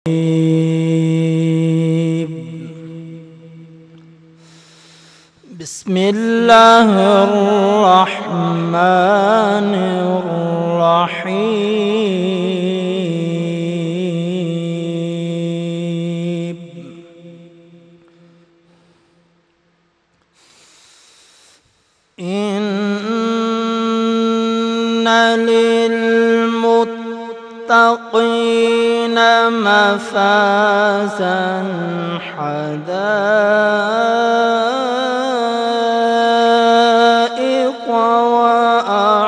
بسم الله الرحمن الرحيم. إن للمتقين مفازا حدائق وأعنابا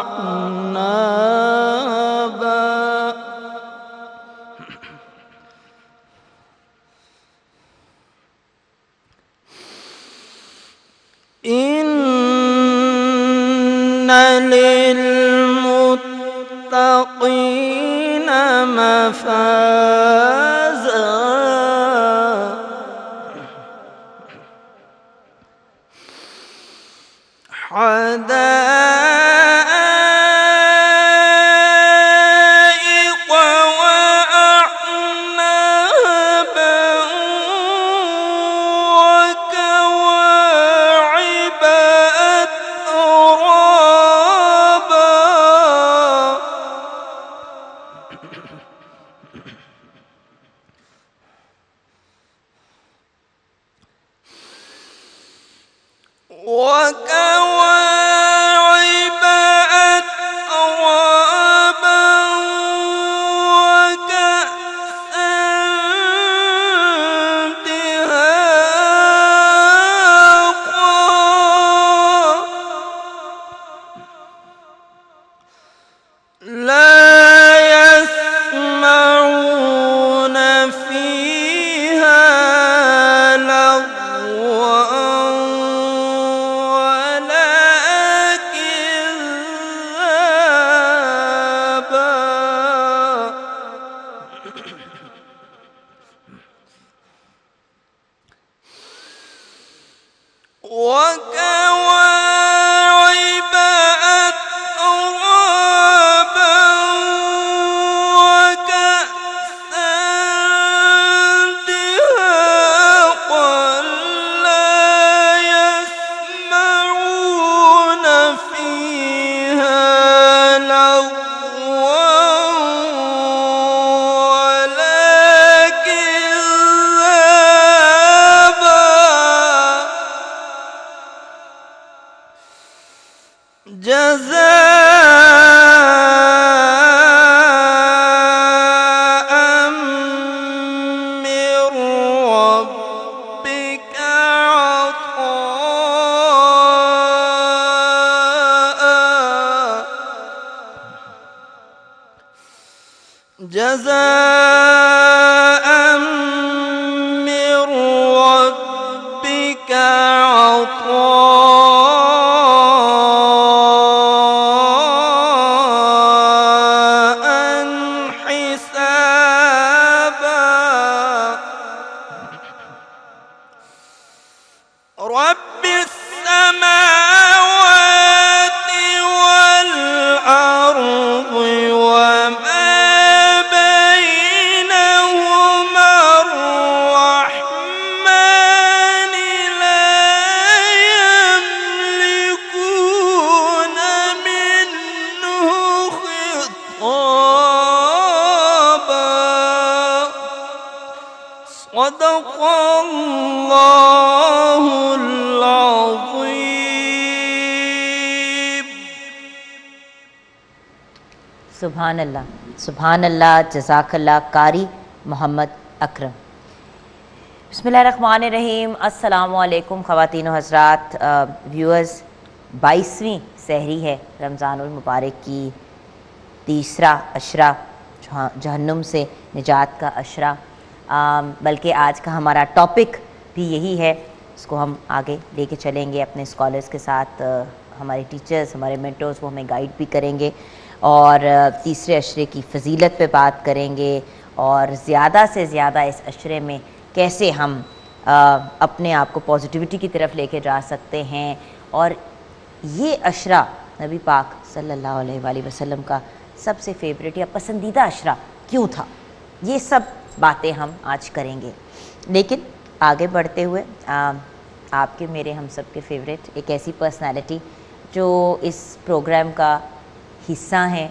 إن للمتقين مفازا حدائق وأعنابا وكواعب أترابا وكواعب أترابا وكأسا دهاقا لا يسمعون فيها لغوا ولا كذابا وكواعب أترابا وكأسا دهاقا لا يسمعون فيها لغوا ولا كذابا جزاء من ربك عطاء جزاء من ربك عطاء حسابا رب السماوات والأرض وما بينهما الرحمن لا يملكون منه خطابا صدق الله العظيم. سبحان اللہ، سبحان اللہ، جزاک اللہ قاری محمد اکرم۔ بسم اللہ الرحمن الرحیم۔ السلام علیکم خواتین و حضرات، ویورز، 22ویں سحری ہے رمضان المبارک کی، تیسرا عشرہ، جہنم سے نجات کا عشرہ، بلکہ آج کا ہمارا ٹاپک بھی یہی ہے، اس کو ہم آگے لے کے چلیں گے اپنے اسکالرس کے ساتھ، ہمارے ٹیچرز، ہمارے مینٹورز وہ ہمیں گائیڈ بھی کریں گے، اور تیسرے عشرے کی فضیلت پہ بات کریں گے، اور زیادہ سے زیادہ اس عشرے میں کیسے ہم اپنے آپ کو پازیٹیوٹی کی طرف لے کے جا سکتے ہیں، اور یہ عشرہ نبی پاک صلی اللہ علیہ وآلہ وسلم کا سب سے فیوریٹ یا پسندیدہ عشرہ کیوں تھا، یہ سب باتیں ہم آج کریں گے. لیکن آگے بڑھتے ہوئے آپ کے میرے ہم سب کے فیوریٹ ایک ایسی پرسنالٹی جو اس پروگرام کا حصہ ہیں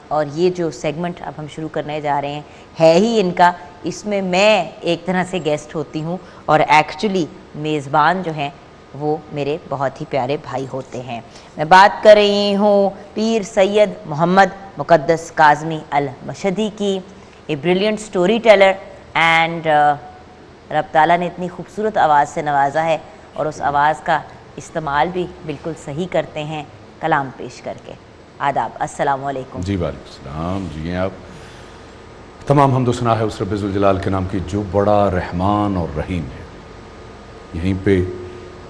اور یہ جو سیگمنٹ اب ہم شروع کرنے جا رہے ہیں ہے ہی ان کا. اس میں ایک طرح سے گیسٹ ہوتی ہوں اور ایکچولی میزبان جو ہیں وہ میرے بہت ہی پیارے بھائی ہوتے ہیں. میں بات کر رہی ہوں پیر سید محمد مقدس کاظمی المشہدی کی. A brilliant story teller and رب تعالیٰ نے اتنی خوبصورت آواز سے نوازا ہے اور اس آواز کا استعمال بھی بالکل صحیح کرتے ہیں کلام پیش کر کے. آداب، السلام علیکم. جی وعلیکم السلام. جی ہیں آپ. تمام حمد و ثنا ہے اس رب ذوالجلال کے نام کی جو بڑا رحمان اور رحیم ہے. یہیں پہ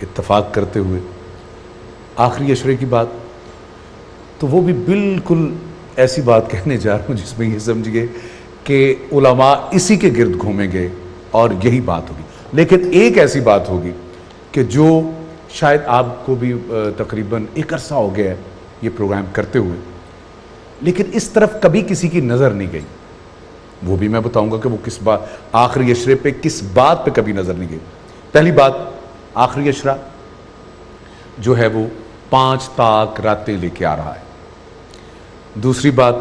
اتفاق کرتے ہوئے آخری عشرے کی بات تو وہ بھی بالکل ایسی بات کہنے جا رہا ہوں جس میں یہ سمجھیے کہ علماء اسی کے گرد گھومیں گے اور یہی بات ہوگی. لیکن ایک ایسی بات ہوگی کہ جو شاید آپ کو بھی تقریباً ایک عرصہ ہو گیا ہے یہ پروگرام کرتے ہوئے، لیکن اس طرف کبھی کسی کی نظر نہیں گئی. وہ بھی میں بتاؤں گا کہ وہ کس بات آخری عشرے پہ کس بات پہ کبھی نظر نہیں گئی. پہلی بات، آخری عشرہ جو ہے وہ 5 طاق راتیں لے کے آ رہا ہے. دوسری بات،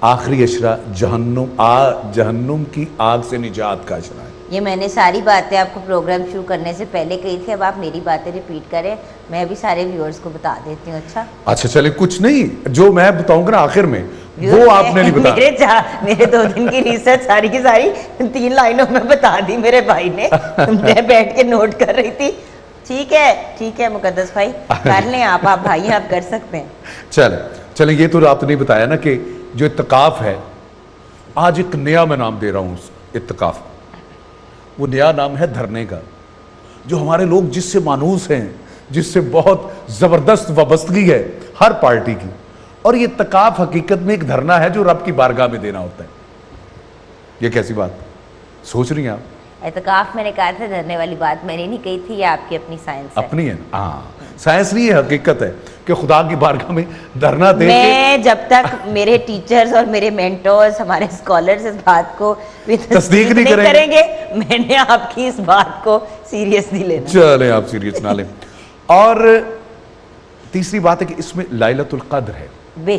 آخری عشرہ جہنم کی آگ سے نجات کا عشرہ ہے. یہ میں نے ساری باتیں آپ کو پروگرام شروع کرنے سے پہلے کہی تھی، اب آپ میری باتیں ریپیٹ کریں، میں بھی سارے ویورز کو بتا دیتی ہوں. اچھا چلے، کچھ نہیں، جو میں بتاؤں گا نا آخر میں وہ آپ نے نہیں بتایا. میرے 2 دن کی ریسرچ ساری کی ساری 3 لائنوں میں بتا دی میرے بھائی نے. میں بیٹھ کے نوٹ کر رہی تھی. ٹھیک ہے مقدس بھائی، کر لیں آپ بھائی، آپ کر سکتے ہیں. چلیں یہ تو آپ نے نہیں بتایا نا کہ جو اعتکاف ہے، آج ایک نیا میں نام دے رہا ہوں اس اعتکاف. وہ نیا نام ہے دھرنے کا. جو ہمارے لوگ جس سے مانوس ہیں، جس سے بہت زبردست وابستگی ہے ہر پارٹی کی، اور یہ اعتکاف حقیقت میں ایک دھرنا ہے جو رب کی بارگاہ میں دینا ہوتا ہے. یہ کیسی بات سوچ رہی ہیں آپ؟ اعتکاف میں نے کہا تھا، دھرنے والی بات میں نے نہیں کہی تھی. یہ آپ کی اپنی سائنس ہے. اپنی ہے. ہاں، سائنس نہیں ہے، حقیقت ہے کہ خدا کی بارگاہ میں دھرنا دے کے میں جب تک میرے ٹیچرز اور میرے مینٹورز، ہمارے اسکالرز اس بات کو تصدیق نہیں کریں گے، میں نے آپ کی اس بات کو سیریس نہیں لینا. چلیں آپ سیریس نہ لیں. اور تیسری بات ہے کہ اس میں لیلۃ القدر ہے. بے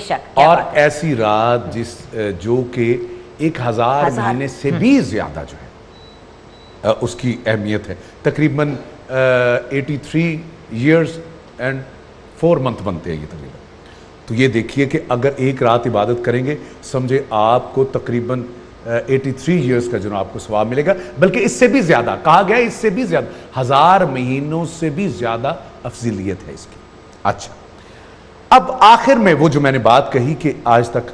شک اور ایسی رات جو کہ 1000 مہینے سے بھی زیادہ جو ہے اس کی اہمیت ہے. تقریباً 83 ایئرز اینڈ 4 منتھ بنتے ہیں یہ تقریباً. تو یہ دیکھیے کہ اگر ایک رات عبادت کریں گے، سمجھے آپ کو تقریباً 83 ایئرز کا جو آپ کو ثواب ملے گا، بلکہ اس سے بھی زیادہ کہا گیا، اس سے بھی زیادہ 1000 مہینوں سے بھی زیادہ افضلیت ہے اس کی. اچھا، اب آخر میں وہ جو میں نے بات کہی کہ آج تک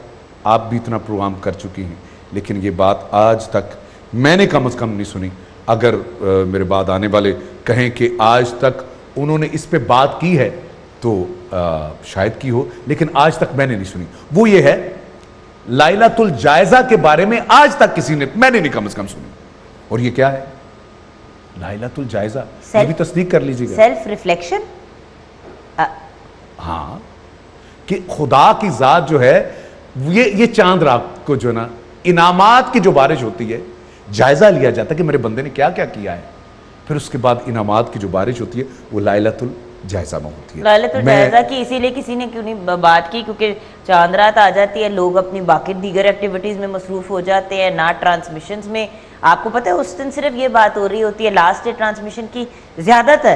آپ بھی اتنا پروگرام کر چکی ہیں، لیکن یہ بات آج تک میں نے کم از کم نہیں سنی. اگر میرے بعد آنے والے کہیں کہ آج تک انہوں نے اس پہ بات کی ہے تو شاید کی ہو، لیکن آج تک میں نے نہیں سنی. وہ یہ ہے لیلۃ الجائزہ کے بارے میں آج تک کسی نے، میں نے نہیں کم از کم سنی. اور یہ کیا ہے لیلۃ الجائزہ؟ یہ بھی تصدیق کر لیجیے گا. Self reflection. ہاں، کہ خدا کی ذات جو ہے یہ چاند رات کو جو ہے نا انعامات کی جو بارش ہوتی ہے، جائزہ لیا جاتا ہے کہ میرے بندے نے کیا کیا کیا ہے، پھر اس کے بعد انعامات کی جو بارش ہوتی ہے وہ لیلۃ الجائزہ میں ہوتی ہے. لیلۃ الجائزہ کی اسی لیے کسی نے کیوں نہیں بات کی، کیونکہ چاند رات آ جاتی ہے، لوگ اپنی باقی دیگر ایکٹیویٹیز میں مصروف ہو جاتے ہیں، نہ ٹرانسمیشنز میں. آپ کو پتہ ہے اس دن صرف یہ بات ہو رہی ہوتی ہے لاسٹ ڈے ٹرانسمیشن کی زیادہ تر،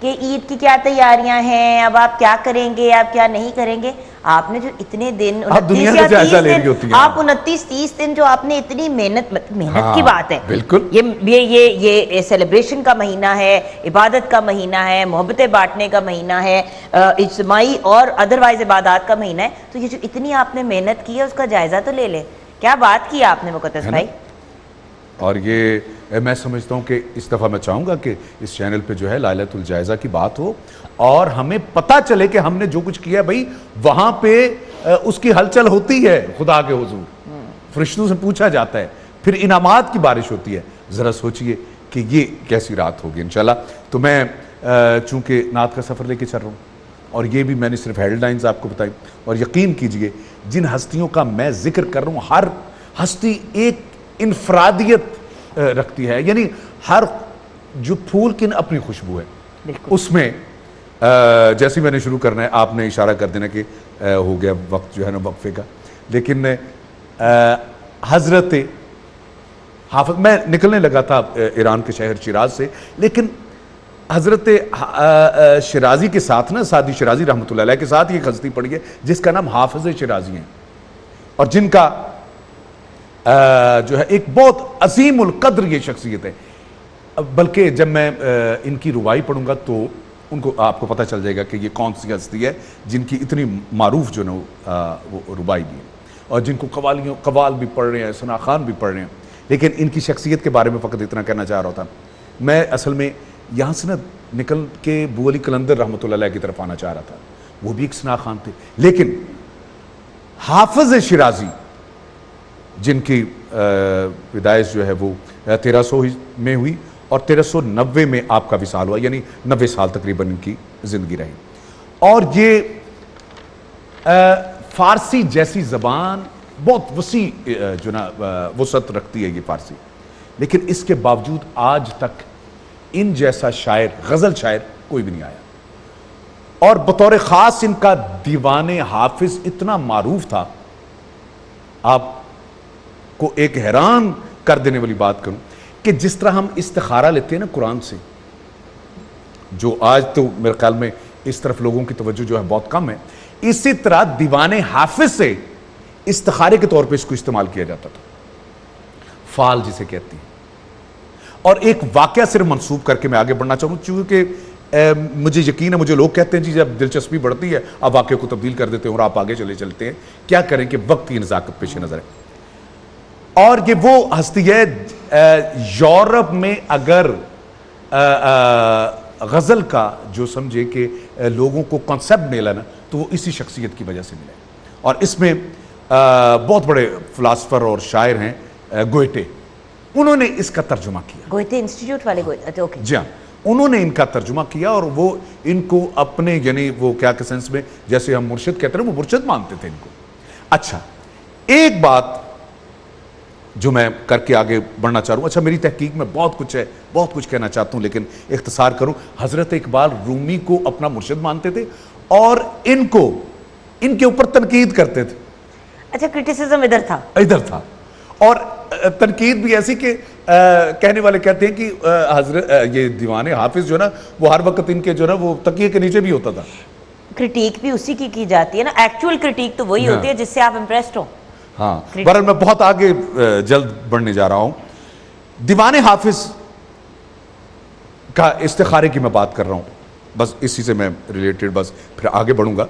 کہ عید کی کیا تیاریاں ہیں، اب آپ کیا کریں گے، آپ کیا نہیں کریں گے. آپ نے جو اتنے دن 29 یا 30 دن، آپ 29-30 دن جو آپ نے اتنی محنت کی بات ہے. بالکل، یہ سیلیبریشن کا مہینہ ہے، عبادت کا مہینہ ہے، محبتیں بانٹنے کا مہینہ ہے، اجتماعی اور ادروائز عبادات کا مہینہ ہے. تو یہ جو اتنی آپ نے محنت کی ہے اس کا جائزہ تو لے لے. کیا بات کی آپ نے مقدس بھائی. اور یہ میں سمجھتا ہوں کہ اس دفعہ میں چاہوں گا کہ اس چینل پہ جو ہے لیلۃ الجائزہ کی بات ہو اور ہمیں پتہ چلے کہ ہم نے جو کچھ کیا ہے بھائی وہاں پہ اس کی ہلچل ہوتی ہے خدا کے حضور. فرشتوں سے پوچھا جاتا ہے، پھر انعامات کی بارش ہوتی ہے. ذرا سوچئے کہ یہ کیسی رات ہوگی انشاءاللہ. تو میں چونکہ نعت کا سفر لے کے چل رہا ہوں اور یہ بھی میں نے صرف ہیڈ لائنز آپ کو بتائی، اور یقین کیجئے جن ہستیوں کا میں ذکر کر رہا ہوں ہستی ایک انفرادیت رکھتی ہے، یعنی ہر جو پھول کی اپنی خوشبو ہے. بالکل. اس میں جیسے میں نے شروع کرنا ہے، آپ نے اشارہ کر دینا کہ ہو گیا وقت جو ہے نا وقفے کا، لیکن حضرت حافظ، میں نکلنے لگا تھا ایران کے شہر شیراز سے، لیکن حضرت شیرازی کے ساتھ نا، سعدی شیرازی رحمۃ اللہ علیہ کے ساتھ یہ ہستی پڑی ہے جس کا نام حافظ شیرازی ہیں، اور جن کا جو ہے ایک بہت عظیم القدر یہ شخصیت ہے. بلکہ جب میں ان کی ربائی پڑھوں گا تو ان کو آپ کو پتہ چل جائے گا کہ یہ کون سی ہستی ہے جن کی اتنی معروف جو نا وہ ربائی بھی ہے، اور جن کو قوال بھی پڑھ رہے ہیں، ثنا خان بھی پڑھ رہے ہیں. لیکن ان کی شخصیت کے بارے میں فقط اتنا کہنا چاہ رہا تھا. میں اصل میں یہاں سے نا نکل کے ابو علی قلندر رحمۃ اللہ علیہ کی طرف آنا چاہ رہا تھا، وہ بھی ایک ثنا خان تھے. لیکن حافظ شیرازی جن کی پیدائش جو ہے وہ 1300 میں ہوئی اور 1390 میں آپ کا وصال ہوا، یعنی 90 سال تقریباً ان کی زندگی رہی. اور یہ فارسی جیسی زبان بہت وسیع جو نا وسعت رکھتی ہے یہ فارسی، لیکن اس کے باوجود آج تک ان جیسا شاعر، غزل شاعر کوئی بھی نہیں آیا. اور بطور خاص ان کا دیوان حافظ اتنا معروف تھا. آپ کو ایک حیران کر دینے والی بات کروں کہ جس طرح ہم استخارہ لیتے ہیں نا قرآن سے، جو آج تو میرے خیال میں اس طرف لوگوں کی توجہ جو ہے بہت کم ہے، اسی طرح دیوان حافظ سے استخارے کے طور پہ اس کو استعمال کیا جاتا تھا. فال جسے کہتی ہیں. اور ایک واقعہ صرف منسوب کر کے میں آگے بڑھنا چاہوں، چونکہ مجھے یقین ہے مجھے لوگ کہتے ہیں جی جب دلچسپی بڑھتی ہے آپ واقعے کو تبدیل کر دیتے ہیں اور آپ آگے چلتے ہیں. کیا کریں کہ وقت کی نزاکت پیش نظر ہے. اور یہ وہ ہستی ہے یورپ میں اگر غزل کا جو سمجھے کہ لوگوں کو کانسیپٹ ملا نا تو وہ اسی شخصیت کی وجہ سے ملا. اور اس میں بہت بڑے فلاسفر اور شاعر ہیں، گوئٹے، انہوں نے اس کا ترجمہ کیا. گوئٹے انسٹیٹیوٹ والے گوئٹے، اوکے. جی ہاں، انہوں نے ان کا ترجمہ کیا اور وہ ان کو اپنے یعنی وہ کیا کہ سینس میں جیسے ہم مرشد کہتے ہیں وہ مرشد مانتے تھے ان کو. اچھا، ایک بات جو میں کر کے آگے بڑھنا چاہ رہا ہوں، اچھا میری تحقیق میں بہت کچھ ہے، بہت کچھ کہنا چاہتا ہوں لیکن اختصار کروں. حضرت اقبال رومی کو اپنا مرشد مانتے تھے اور ان کے اوپر تنقید کرتے تھے. اچھا، کرٹیسزم ادھر تھا اور تنقید بھی ایسی کہ کہنے والے کہتے ہیں کہ حضرت یہ دیوان حافظ جو نا وہ ہر وقت ان کے جو نا وہ تکیے کے نیچے بھی ہوتا تھا. کرٹیک بھی اسی کی جاتی ہے نا، ایکچوئل کرٹیک تو وہی ہوتی ہے جس سے آپ امپریسڈ ہو. ہاں، بہرحال میں بہت آگے جلد بڑھنے جا رہا ہوں. دیوان حافظ کا استخارے کی میں بات کر رہا ہوں، بس اسی سے میں ریلیٹڈ بس پھر آگے بڑھوں گا.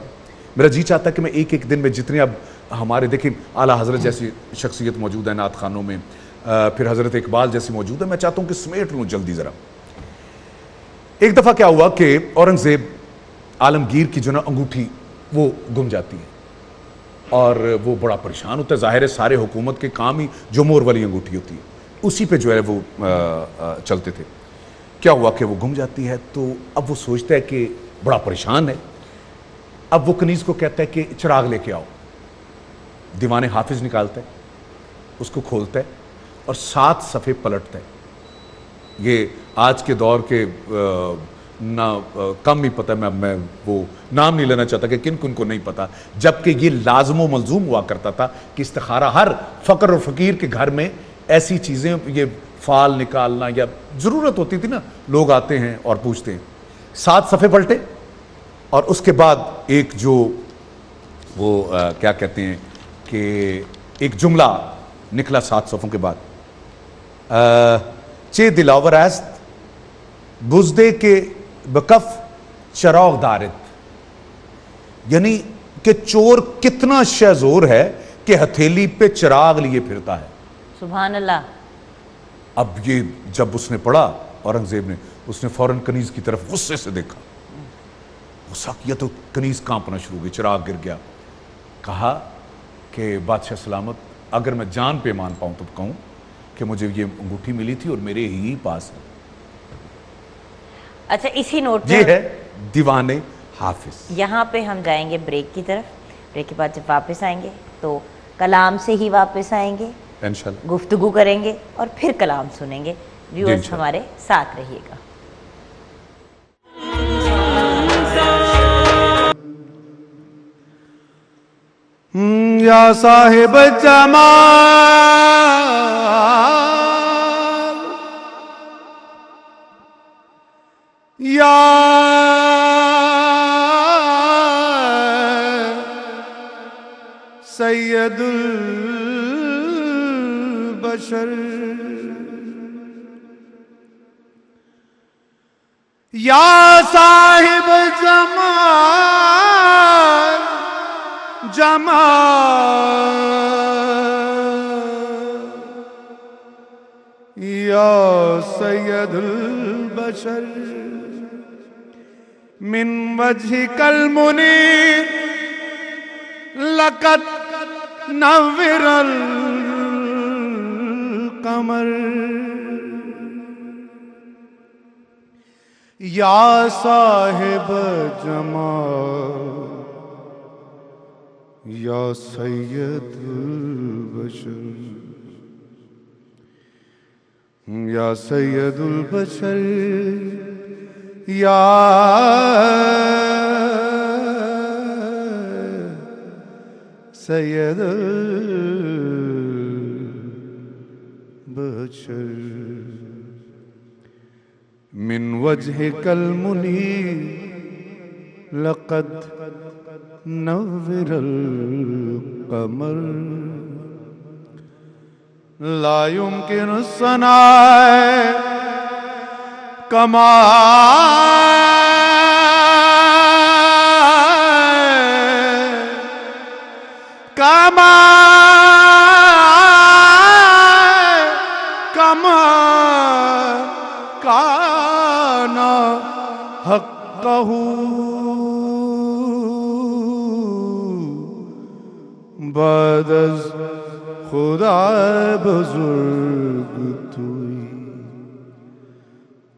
میرا جی چاہتا ہے کہ میں ایک دن میں جتنے اب ہمارے دیکھیں اعلیٰ حضرت جیسی شخصیت موجود ہے نعت خانوں میں، پھر حضرت اقبال جیسی موجود ہے، میں چاہتا ہوں کہ سمیٹ لوں جلدی ذرا. ایک دفعہ کیا ہوا کہ اورنگزیب عالمگیر کی جو نا انگوٹھی وہ گم جاتی ہے اور وہ بڑا پریشان ہوتا ہے. ظاہر ہے سارے حکومت کے کام ہی جو مور والی انگوٹھی ہوتی ہے اسی پہ جو ہے وہ چلتے تھے. کیا ہوا کہ وہ گم جاتی ہے تو اب وہ سوچتا ہے کہ بڑا پریشان ہے. اب وہ کنیز کو کہتا ہے کہ چراغ لے کے آؤ. دیوان حافظ نکالتا ہے، اس کو کھولتا ہے اور 7 صفحے پلٹتا ہے. یہ آج کے دور کے نہ کم ہی پتہ، میں وہ نام نہیں لینا چاہتا کہ کن کو نہیں پتا، جبکہ یہ لازم و ملزوم ہوا کرتا تھا کہ استخارہ ہر فقر اور فقیر کے گھر میں ایسی چیزیں، یہ فال نکالنا یا ضرورت ہوتی تھی نا، لوگ آتے ہیں اور پوچھتے ہیں. 7 صفحے پلٹے اور اس کے بعد ایک جو وہ کیا کہتے ہیں کہ ایک جملہ نکلا 7 صفحوں کے بعد، چے دلاور است بزدے کے بکف چراغ دارت، یعنی کہ چور کتنا شہزور ہے کہ ہتھیلی پہ چراغ لیے پھرتا ہے. سبحان اللہ. اب یہ جب اس نے پڑھا اورنگزیب نے، اس نے فوراً کنیز کی طرف غصے سے دیکھا. غصہ کیا تو کنیز کانپنا شروع ہوئی، چراغ گر گیا. کہا کہ بادشاہ سلامت، اگر میں جان پہ مان پاؤں تو کہوں کہ مجھے یہ انگوٹھی ملی تھی اور میرے ہی پاس ہے. اچھا، اسی نوٹ یہ ہے دیوان حافظ. یہاں پہ ہم جائیں گے بریک کی طرف. بریک کے بعد جب واپس آئیں گے تو کلام سے ہی واپس آئیں گے انشاءاللہ گفتگو کریں گے اور پھر کلام سنیں گے. ویورز انشاءاللہ. ہمارے ساتھ رہیے گا. یا صاحب جمال یا سید البشر یا صاحب جمال جمال یا سید البشر من وجهك المنير لقد نور القمر یا صاحب جمال یا سید البشر یا سید البشر یا سید البشر من وجهك المنير لقد نور القمر لا يمكن الثناء كما كان حقه بعد از خدا بزرگ توی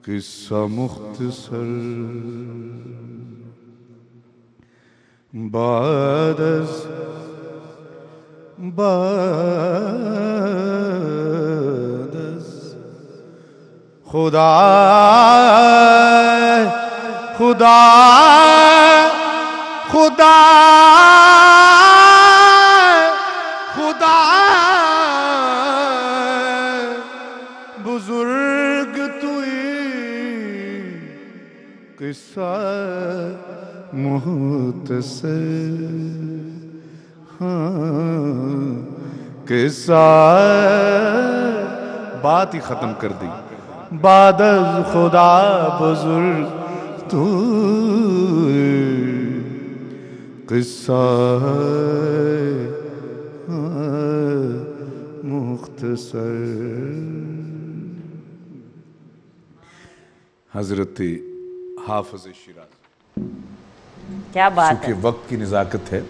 قصہ مختصر بعد از خدا خدا خدا خدا بزرگ توئی قصہ مختصر قصہ بات ہی ختم کر دی بعد از خدا بزرگ تو قصہ مختصر. حضرت حافظ شیراز. کیا بات ہے. چونکہ وقت کی نزاکت ہے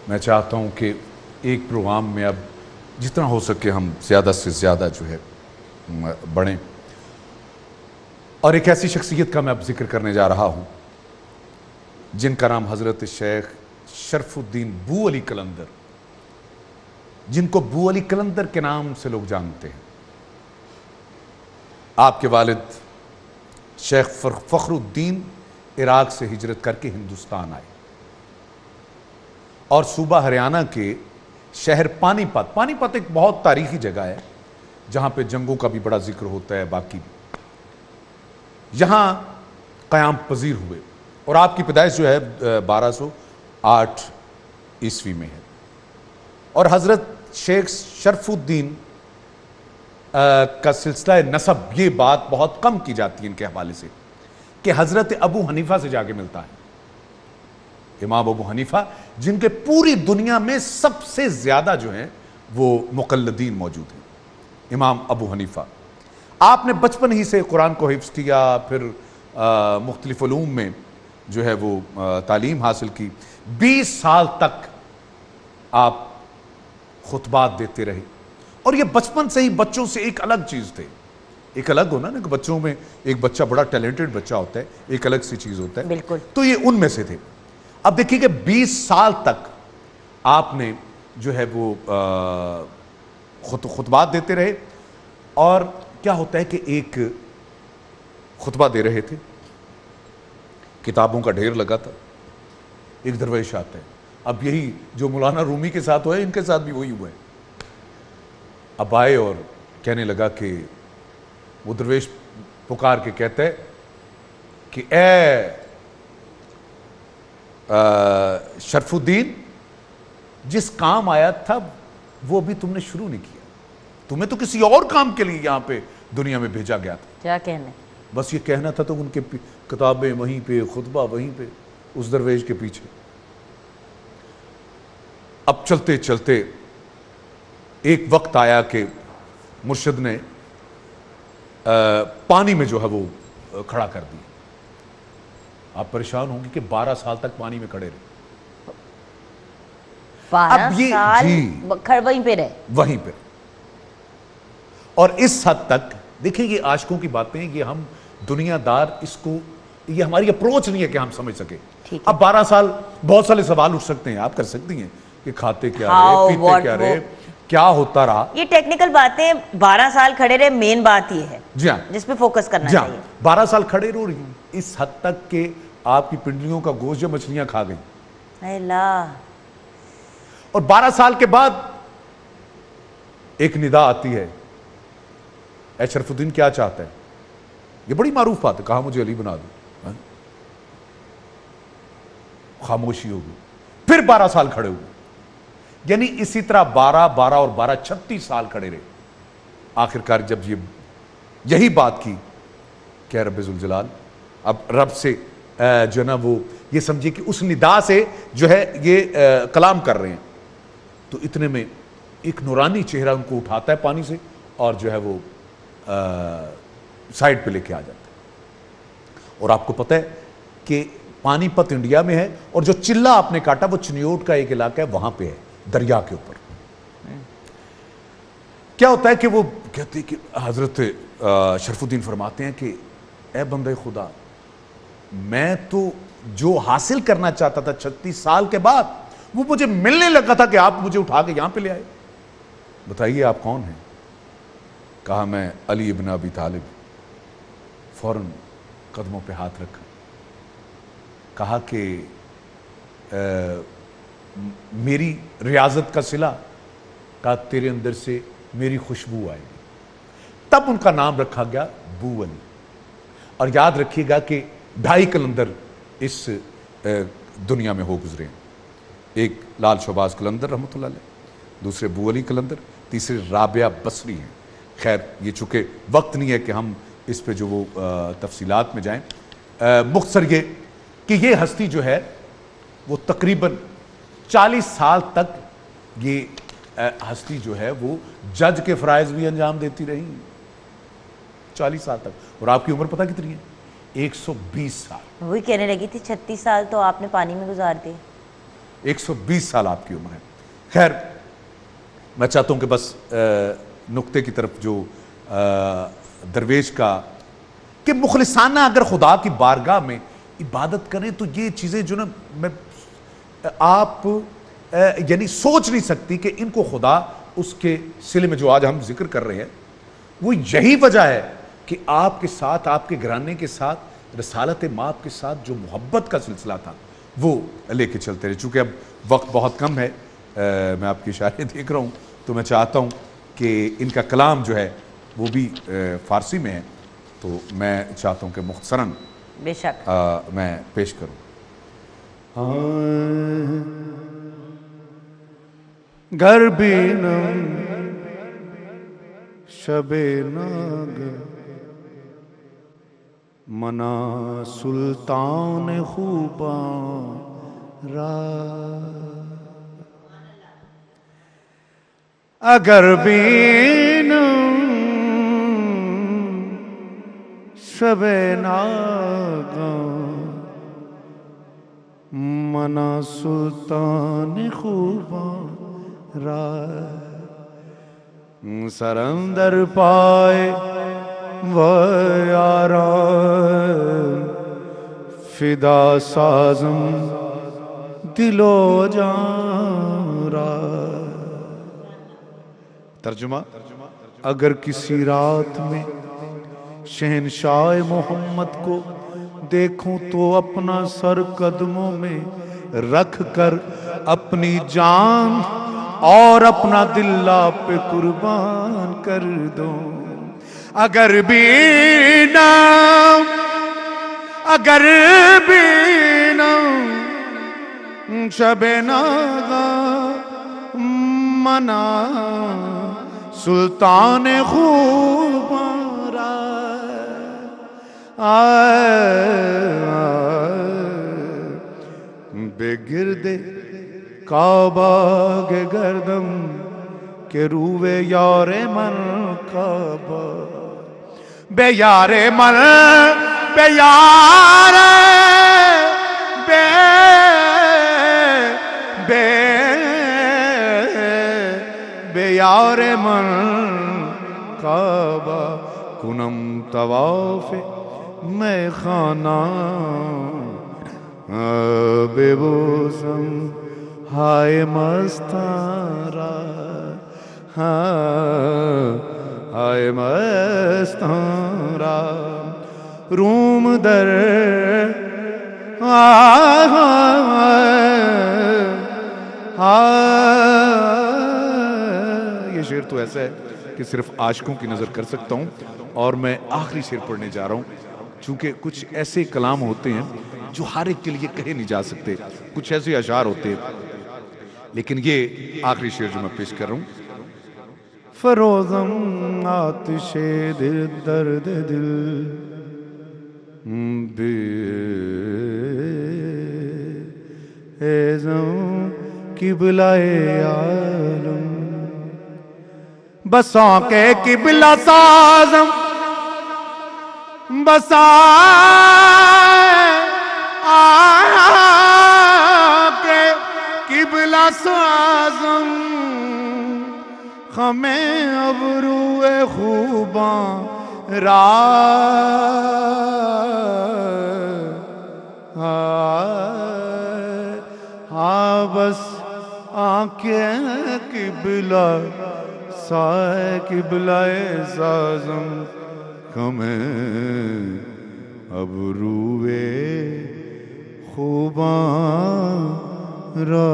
میں چاہتا ہوں کہ ایک پروگرام میں اب جتنا ہو سکے ہم زیادہ سے زیادہ جو ہے بڑھیں اور ایک ایسی شخصیت کا میں اب ذکر کرنے جا رہا ہوں جن کا نام حضرت شیخ شرف الدین بو علی قلندر، جن کو بو علی قلندر کے نام سے لوگ جانتے ہیں. آپ کے والد شیخ فخر الدین عراق سے ہجرت کر کے ہندوستان آئے اور صوبہ ہریانہ کے شہر پانی پت ایک بہت تاریخی جگہ ہے جہاں پہ جنگوں کا بھی بڑا ذکر ہوتا ہے، باقی بھی یہاں قیام پذیر ہوئے اور آپ کی پیدائش جو ہے 1208 عیسوی میں ہے. اور حضرت شیخ شرف الدین کا سلسلہ نسب یہ بات بہت کم کی جاتی ہے ان کے حوالے سے کہ حضرت ابو حنیفہ سے جا کے ملتا ہے. امام ابو حنیفہ جن کے پوری دنیا میں سب سے زیادہ جو ہیں وہ مقلدین موجود ہیں. امام ابو حنیفہ آپ نے بچپن ہی سے قرآن کو حفظ کیا، پھر مختلف علوم میں جو ہے وہ تعلیم حاصل کی. 20 سال تک آپ خطبات دیتے رہے اور یہ بچپن سے ہی بچوں سے ایک الگ چیز تھے. ایک الگ ہونا نا کہ بچوں میں ایک بچہ بڑا ٹیلنٹڈ بچہ ہوتا ہے، ایک الگ سی چیز ہوتا ہے. بالکل. تو یہ ان میں سے تھے. اب دیکھیے کہ 20 سال تک آپ نے جو ہے وہ خطبات دیتے رہے. اور کیا ہوتا ہے کہ ایک خطبہ دے رہے تھے, کتابوں کا ڈھیر لگا تھا, ایک درویش آتا ہے. اب یہی جو مولانا رومی کے ساتھ ہوا ہے ان کے ساتھ بھی وہی ہوا ہے. اب آئے اور کہنے لگا کہ وہ درویش پکار کے کہتا ہے کہ اے شرف الدین, جس کام آیا تھا وہ بھی تم نے شروع نہیں کیا, تمہیں تو کسی اور کام کے لیے یہاں پہ دنیا میں بھیجا گیا تھا. کیا کہنا؟ بس یہ کہنا تھا. تو ان کے کتابیں وہیں پہ, خطبہ وہیں پہ, اس درویش کے پیچھے. اب چلتے چلتے ایک وقت آیا کہ مرشد نے پانی میں جو ہے وہ کھڑا کر دیا. آپ پریشان ہوں گے کہ 12 سال تک پانی میں کھڑے رہے. 12 اب یہ سال وہیں پہ رہے, وہیں پہ. اور اس حد تک دیکھیں یہ عاشقوں کی باتیں, یہ ہم دنیا دار اس کو, یہ ہماری اپروچ نہیں ہے کہ ہم سمجھ سکے. اب 12 سال بہت سارے سوال اٹھ سکتے ہیں, آپ کر سکتی ہیں کہ کھاتے کیا رہے, پیتے کیا رہے, کیا ہوتا رہا. یہ ٹیکنیکل باتیں. 12 سال کھڑے رہے, مین بات یہ ہے جی ہاں جس پہ فوکس کرنا چاہیے. 12 سال کھڑے رو رہی ہوں, اس حد تک کہ آپ کی پنڈلیوں کا گوشت جو مچھلیاں کھا گئی. اے اللہ. اور 12 سال کے بعد ایک ندا آتی ہے, اے شرف الدین کیا چاہتا ہے؟ یہ بڑی معروف بات ہے, کہا مجھے علی بنا دو. خاموشی ہوگی. پھر 12 سال کھڑے ہوئے, یعنی اسی طرح 12 اور 12 36 سال کھڑے رہے. آخرکار جب یہی بات کی کہ رب ذوالجلال, اب رب سے جو نا وہ یہ سمجھے کہ اس ندا سے جو ہے یہ کلام کر رہے ہیں, تو اتنے میں ایک نورانی چہرہ ان کو اٹھاتا ہے پانی سے اور جو ہے وہ سائڈ پہ لے کے آ جاتا ہے. اور آپ کو پتہ ہے کہ پانی پت انڈیا میں ہے, اور جو چلہ آپ نے کاٹا وہ چنیوٹ کا ایک علاقہ ہے, وہاں پہ ہے, دریا کے اوپر. کیا ہوتا ہے کہ وہ کہتے ہیں کہ حضرت شرف الدین فرماتے ہیں کہ اے بندے خدا, میں تو جو حاصل کرنا چاہتا تھا 36 سال کے بعد وہ مجھے ملنے لگا تھا کہ آپ مجھے اٹھا کے یہاں پہ لے آئے. بتائیے آپ کون ہیں؟ کہا میں علی ابن ابی طالب. فوراً قدموں پہ ہاتھ رکھا, کہا کہ میری ریاضت کا صلہ, کہا تیرے اندر سے میری خوشبو آئے گی. تب ان کا نام رکھا گیا بو علی. اور یاد رکھیے گا کہ 2.5 قلندر اس دنیا میں ہو گزرے ہیں. ایک لال شہباز قلندر رحمۃ اللہ علیہ, دوسرے بو علی قلندر, تیسرے رابعہ بصری ہیں. خیر یہ چونکہ وقت نہیں ہے کہ ہم اس پہ جو وہ تفصیلات میں جائیں. مختصر یہ کہ یہ ہستی جو ہے وہ تقریباً 40 سال تک یہ ہستی جو ہے وہ جج کے فرائض بھی انجام دیتی رہی. 40 سال تک. اور آپ کی عمر پتہ کتنی ہے؟ 120 سال. وہی کہنے لگی تھی 36 سال تو آپ نے پانی میں گزار دیے. 120 سال آپ کی عمر ہے. خیر میں چاہتا ہوں کہ بس نقطے کی طرف جو درویش کا کہ مخلصانہ اگر خدا کی بارگاہ میں عبادت کریں تو یہ چیزیں جو نا میں آپ یعنی سوچ نہیں سکتی کہ ان کو خدا اس کے سلے میں جو آج ہم ذکر کر رہے ہیں وہ یہی وجہ ہے کہ آپ کے ساتھ, آپ کے گھرانے کے ساتھ, رسالت مآب کے ساتھ جو محبت کا سلسلہ تھا وہ لے کے چلتے رہے. چونکہ اب وقت بہت کم ہے, میں آپ کی اشارے دیکھ رہا ہوں, تو میں چاہتا ہوں کہ ان کا کلام جو ہے وہ بھی فارسی میں ہے, تو میں چاہتا ہوں کہ مختصراً بے شک میں پیش کروں. گر بینم شب ناگ منا سلطان خوباں را, اگر بینم شب ناگ منا سلطان خوباں را, سرم در پائے و یاران فدا سازم دل و جان را, ترجمہ: اگر کسی رات میں شہنشاہ محمد کو دیکھوں تو اپنا سر قدموں میں رکھ کر اپنی جان اور اپنا دل آپ پہ قربان کر دوں. اگر بھی نہ شب ناغا منا سلطان خوب بے گرد کعبہ کے گردم کے روے یار من کعبہ بے یار من بے یار بے بے بے یار من کعبہ کنم طواف میں خانہ بے بوسم ہائے مستارا ہائے مستارا روم در یہ شعر تو ایسا ہے کہ صرف عاشقوں کی نظر کر سکتا ہوں. اور میں آخری شعر پڑھنے جا رہا ہوں چونکہ کچھ ایسے کلام ہوتے ہیں جو ہر ایک کے لیے کہے نہیں جا سکتے, کچھ ایسے اشعار ہوتے ہیں, لیکن یہ آخری شعر جو میں پیش کر رہا ہوں. فروزم آتش دل درد دل بے ایزم قبلہ عالم بساں کے قبلہ سازم بساں کے قبلہ سازم ہمیں ابرو خوباں را بس آنکھیں قبلہ سائے قبلہ سازم ہمیں ابرو خوباں را.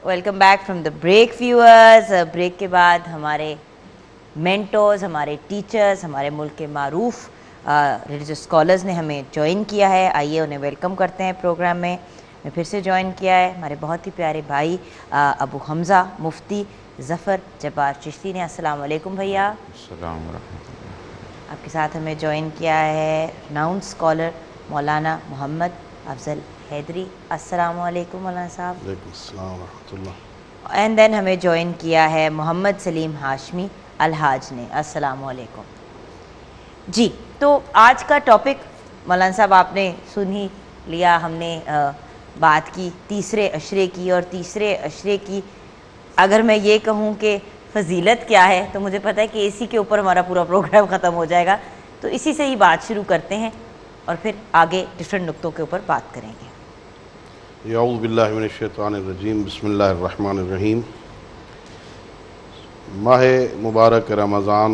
Welcome back from the break viewers. Break کے بعد ہمارے مینٹورز, ہمارے ٹیچرز, ہمارے ملک کے معروف ریلیجس اسکالرز نے ہمیں جوائن کیا ہے. آئیے انہیں ویلکم کرتے ہیں پروگرام میں. پھر سے جوائن کیا ہے ہمارے بہت ہی پیارے بھائی ابو حمزہ مفتی ظفر جبار چشتی نے. السلام علیکم بھیا. السلام ورحمۃ اللہ. آپ کے ساتھ ہمیں جوائن کیا ہے ناؤن اسکالر مولانا محمد افضل حیدری. السلام علیکم مولانا صاحب. وعلیکم السلام ورحمۃ اللہ. اینڈ دین ہمیں جوائن کیا ہے محمد سلیم ہاشمی الحاج نے. السلام علیکم. جی, تو آج کا ٹاپک مولانا صاحب آپ نے سن ہی لیا. ہم نے بات کی تیسرے عشرے کی, اور تیسرے عشرے کی اگر میں یہ کہوں کہ فضیلت کیا ہے تو مجھے پتہ ہے کہ اسی کے اوپر ہمارا پورا پروگرام ختم ہو جائے گا. تو اسی سے ہی بات شروع کرتے ہیں اور پھر آگے ڈفرینٹ نقطوں کے اوپر بات کریں گے. اعوذ باللہ من الشیطان الرجیم. بسم اللہ الرحمن الرحیم. ماہ مبارک رمضان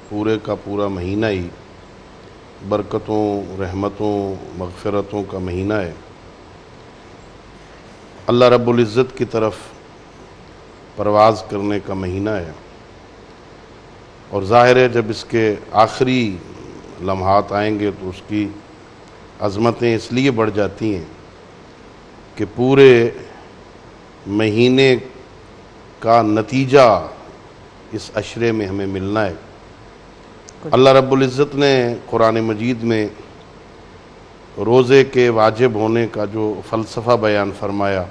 پورے کا پورا مہینہ ہی برکتوں, رحمتوں, مغفرتوں کا مہینہ ہے. اللہ رب العزت کی طرف پرواز کرنے کا مہینہ ہے, اور ظاہر ہے جب اس کے آخری لمحات آئیں گے تو اس کی عظمتیں اس لیے بڑھ جاتی ہیں کہ پورے مہینے کا نتیجہ اس عشرے میں ہمیں ملنا ہے. اللہ رب العزت نے قرآن مجید میں روزے کے واجب ہونے کا جو فلسفہ بیان فرمایا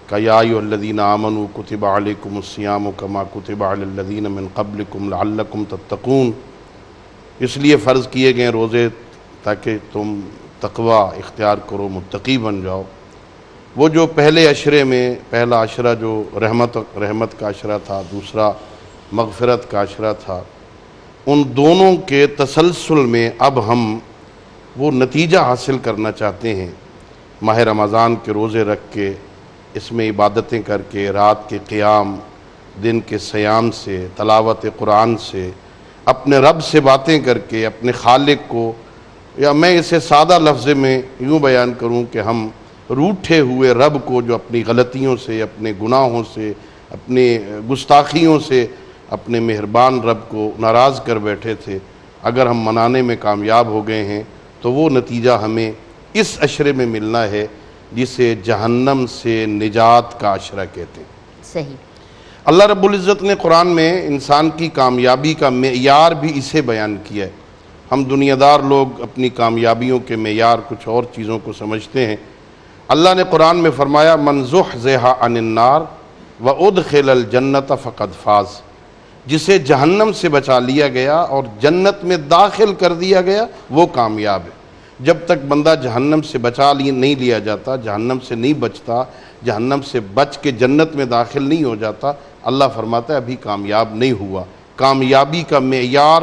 کہ یا ایھا الذین آمنوا کتب علیکم الصیام کما کتب علی الذین من قبلکم لعلکم تتقون. اس لیے فرض کیے گئے روزے تاکہ تم تقوی اختیار کرو, متقی بن جاؤ. وہ جو پہلے عشرے میں پہلا عشرہ جو رحمت کا عشرہ تھا، دوسرا مغفرت کا عشرہ تھا، ان دونوں کے تسلسل میں اب ہم وہ نتیجہ حاصل کرنا چاہتے ہیں۔ ماہ رمضان کے روزے رکھ کے، اس میں عبادتیں کر کے، رات کے قیام، دن کے صیام سے، تلاوت قرآن سے، اپنے رب سے باتیں کر کے، اپنے خالق کو، یا میں اسے سادہ لفظ میں یوں بیان کروں کہ ہم روٹھے ہوئے رب کو، جو اپنی غلطیوں سے، اپنے گناہوں سے، اپنی گستاخیوں سے، اپنے مہربان رب کو ناراض کر بیٹھے تھے، اگر ہم منانے میں کامیاب ہو گئے ہیں تو وہ نتیجہ ہمیں اس عشرے میں ملنا ہے جسے جہنم سے نجات کا عشرہ کہتے ہیں۔ صحیح۔ اللہ رب العزت نے قرآن میں انسان کی کامیابی کا معیار بھی اسے بیان کیا ہے۔ ہم دنیا دار لوگ اپنی کامیابیوں کے معیار کچھ اور چیزوں کو سمجھتے ہیں۔ اللہ نے قرآن میں فرمایا من زحزح عن النار وادخل الجنت فقد فاز، جسے جہنم سے بچا لیا گیا اور جنت میں داخل کر دیا گیا وہ کامیاب ہے۔ جب تک بندہ جہنم سے نہیں لیا جاتا، جہنم سے نہیں بچتا، جہنم سے بچ کے جنت میں داخل نہیں ہو جاتا، اللہ فرماتا ہے ابھی کامیاب نہیں ہوا۔ کامیابی کا معیار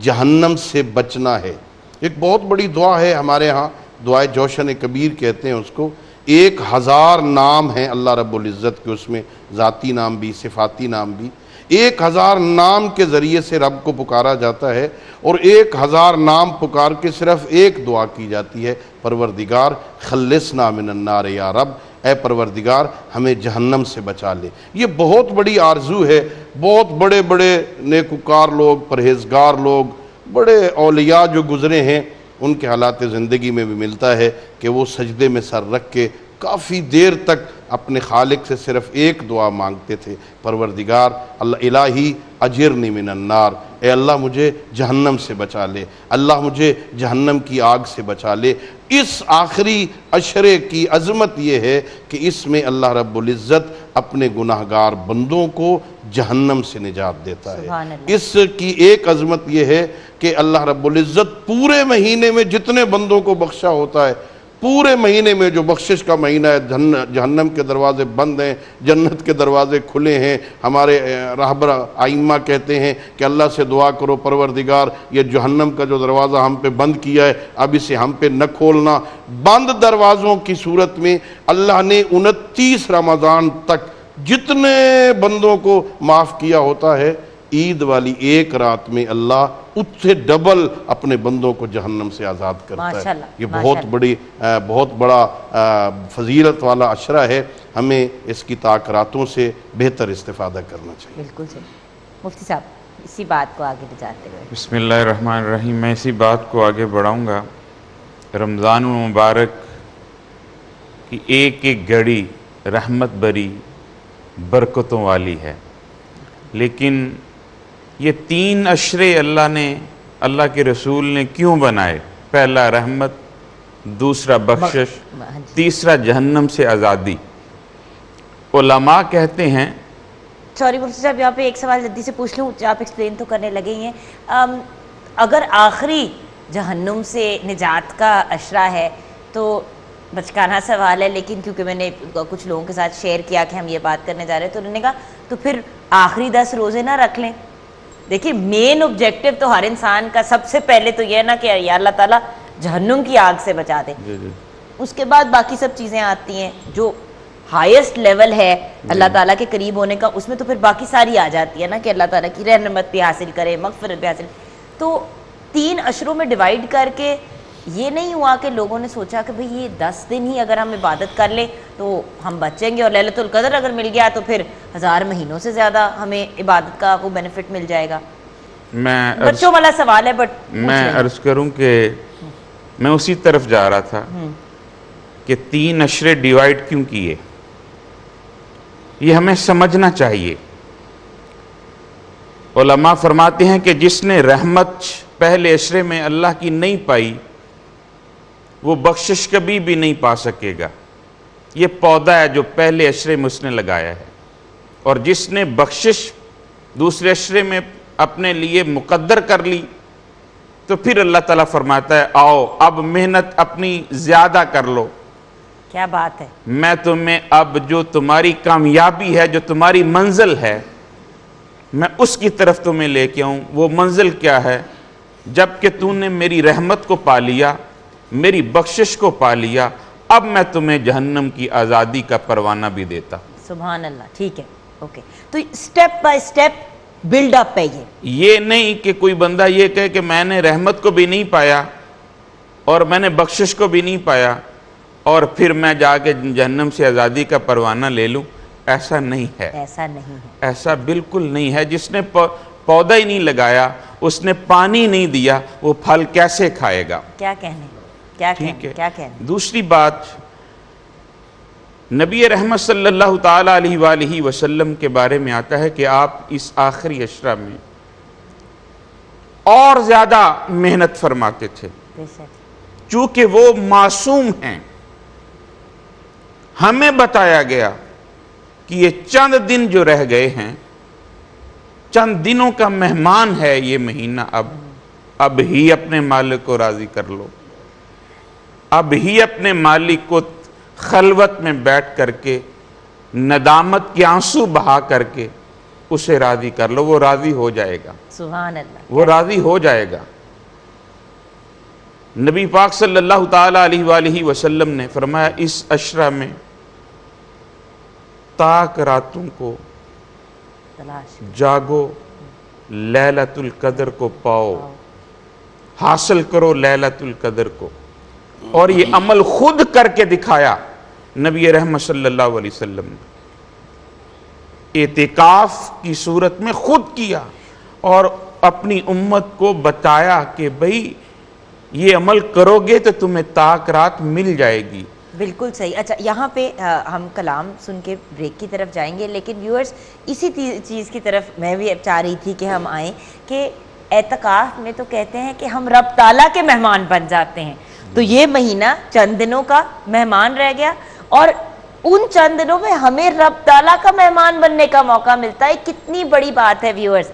جہنم سے بچنا ہے۔ ایک بہت بڑی دعا ہے ہمارے ہاں، دعائے جوشن کبیر کہتے ہیں اس کو۔ 1000 نام ہیں اللہ رب العزت کے، اس میں ذاتی نام بھی، صفاتی نام بھی۔ 1000 نام کے ذریعے سے رب کو پکارا جاتا ہے، اور 1000 نام پکار کے صرف ایک دعا کی جاتی ہے، پروردگار خلصنا من النار یا رب، اے پروردگار ہمیں جہنم سے بچا لے۔ یہ بہت بڑی آرزو ہے۔ بہت بڑے بڑے نیکوکار لوگ، پرہیزگار لوگ، بڑے اولیاء جو گزرے ہیں، ان کے حالات زندگی میں بھی ملتا ہے کہ وہ سجدے میں سر رکھ کے کافی دیر تک اپنے خالق سے صرف ایک دعا مانگتے تھے، پروردگار اللہ الہی اجرنی من النار، اے اللہ مجھے جہنم سے بچا لے، اللہ مجھے جہنم کی آگ سے بچا لے۔ اس آخری عشرے کی عظمت یہ ہے کہ اس میں اللہ رب العزت اپنے گناہگار بندوں کو جہنم سے نجات دیتا ہے۔ سبحان اللہ۔ اس کی ایک عظمت یہ ہے کہ اللہ رب العزت پورے مہینے میں جتنے بندوں کو بخشا ہوتا ہے، پورے مہینے میں جو بخشش کا مہینہ ہے، جہنم کے دروازے بند ہیں، جنت کے دروازے کھلے ہیں۔ ہمارے رہبر ائمہ کہتے ہیں کہ اللہ سے دعا کرو پروردگار یہ جہنم کا جو دروازہ ہم پہ بند کیا ہے اب اسے ہم پہ نہ کھولنا۔ بند دروازوں کی صورت میں اللہ نے 29 رمضان تک جتنے بندوں کو معاف کیا ہوتا ہے، عید والی ایک رات میں اللہ اس سے ڈبل اپنے بندوں کو جہنم سے آزاد کرتا ہے۔ یہ بہت بڑا فضیلت والا عشرہ ہے، ہمیں اس کی تاکراتوں سے بہتر استفادہ کرنا چاہیے۔ بالکل صحیح۔ مفتی صاحب اسی بات کو آگے بچاتے ہوئے بسم اللہ الرحمن الرحیم، میں اسی بات کو آگے بڑھاؤں گا۔ رمضان المبارک کی ایک ایک گھڑی رحمت بری برکتوں والی ہے، لیکن یہ 3 عشرے اللہ نے، اللہ کے رسول نے کیوں بنائے؟ پہلا رحمت، دوسرا بخشش، تیسرا جہنم سے آزادی۔ علماء کہتے ہیں، سوری مفتی صاحب یہاں پہ ایک سوال جلدی سے پوچھ لوں، آپ ایکسپلین تو کرنے لگے ہی ہیں۔ اگر آخری جہنم سے نجات کا عشرہ ہے تو بچکانہ سوال ہے، لیکن کیونکہ میں نے کچھ لوگوں کے ساتھ شیئر کیا کہ ہم یہ بات کرنے جا رہے ہیں تو انہوں نے کہا تو پھر آخری 10 روزے نہ رکھ لیں۔ دیکھیں مین آبجیکٹو تو ہر انسان کا سب سے پہلے تو یہ ہے نا کہ یا اللہ تعالیٰ جہنم کی آگ سے بچا دے، اس کے بعد باقی سب چیزیں آتی ہیں جو ہائیسٹ لیول ہے اللہ تعالیٰ کے قریب ہونے کا، اس میں تو پھر باقی ساری آ جاتی ہے نا کہ اللہ تعالیٰ کی رحمت بھی حاصل کرے، مغفرت بھی حاصل۔ تو 3 عشروں میں ڈیوائیڈ کر کے یہ نہیں ہوا کہ لوگوں نے سوچا کہ بھئی یہ 10 دن ہی اگر ہم عبادت کر لیں تو ہم بچیں گے، اور لیلۃ القدر اگر مل گیا تو پھر 1000 مہینوں سے زیادہ ہمیں عبادت کا وہ بینیفٹ مل جائے گا۔ بچوں والا سوال ہے بٹ میں عرض کروں کہ میں اسی طرف جا رہا تھا کہ 3 عشرے ڈیوائیڈ کیوں کیے، یہ ہمیں سمجھنا چاہیے۔ علماء فرماتے ہیں کہ جس نے رحمت پہلے عشرے میں اللہ کی نہیں پائی وہ بخشش کبھی بھی نہیں پا سکے گا۔ یہ پودا ہے جو پہلے عشرے میں اس نے لگایا ہے، اور جس نے بخشش دوسرے عشرے میں اپنے لیے مقدر کر لی تو پھر اللہ تعالیٰ فرماتا ہے آؤ اب محنت اپنی زیادہ کر لو، کیا بات ہے. میں تمہیں اب جو تمہاری کامیابی ہے، جو تمہاری منزل ہے، میں اس کی طرف تمہیں لے کے آؤں. وہ منزل کیا ہے؟ جب کہ تو نے میری رحمت کو پا لیا، میری بخشش کو پا لیا، اب میں تمہیں جہنم کی آزادی کا پروانہ بھی دیتا. سبحان اللہ. ٹھیک ہے، اوکے. تو step by step build up ہے یہ نہیں کہ کوئی بندہ یہ کہے کہ میں نے رحمت کو بھی نہیں پایا اور میں نے بخشش کو بھی نہیں پایا اور پھر میں جا کے جہنم سے آزادی کا پروانہ لے لوں. ایسا نہیں ہے، ایسا نہیں ہے. ایسا بالکل نہیں ہے. جس نے پودا ہی نہیں لگایا، اس نے پانی نہیں دیا، وہ پھل کیسے کھائے گا؟ کیا کہنے، کیا ٹھیک کہنے، ہے. کیا کہنے. دوسری بات، نبی رحمت صلی اللہ تعالیٰ علیہ وآلہ وسلم کے بارے میں آتا ہے کہ آپ اس آخری عشرہ میں اور زیادہ محنت فرماتے تھے، بے شک. چونکہ وہ معصوم ہیں. ہمیں بتایا گیا کہ یہ چند دن جو رہ گئے ہیں، چند دنوں کا مہمان ہے یہ مہینہ. اب ہی اپنے مالک کو راضی کر لو، اب ہی اپنے مالک کو خلوت میں بیٹھ کر کے ندامت کے آنسو بہا کر کے اسے راضی کر لو. وہ راضی ہو جائے گا، سبحان اللہ. وہ راضی ہو جائے گا. نبی پاک صلی اللہ تعالیٰ علیہ وآلہ وسلم نے فرمایا اس عشرہ میں تاک راتوں کو تلاش جاگو، لیلۃ القدر کو پاؤ، حاصل کرو لیلۃ القدر کو. اور یہ عمل خود کر کے دکھایا نبی رحمت صلی اللہ علیہ وسلم نے. اعتکاف کی صورت میں خود کیا اور اپنی امت کو بتایا کہ بھئی یہ عمل کرو گے تو تمہیں تاک رات مل جائے گی. بالکل صحیح. اچھا، یہاں پہ ہم کلام سن کے بریک کی طرف جائیں گے، لیکن ویورز اسی چیز کی طرف میں بھی چاہ رہی تھی کہ ہم آئیں کہ اعتکاف میں تو کہتے ہیں کہ ہم رب تعالیٰ کے مہمان بن جاتے ہیں. تو یہ مہینہ چند دنوں کا مہمان رہ گیا اور ان چند دنوں میں ہمیں رب تعالیٰ کا مہمان بننے کا موقع ملتا ہے. کتنی بڑی بات ہے ویورز.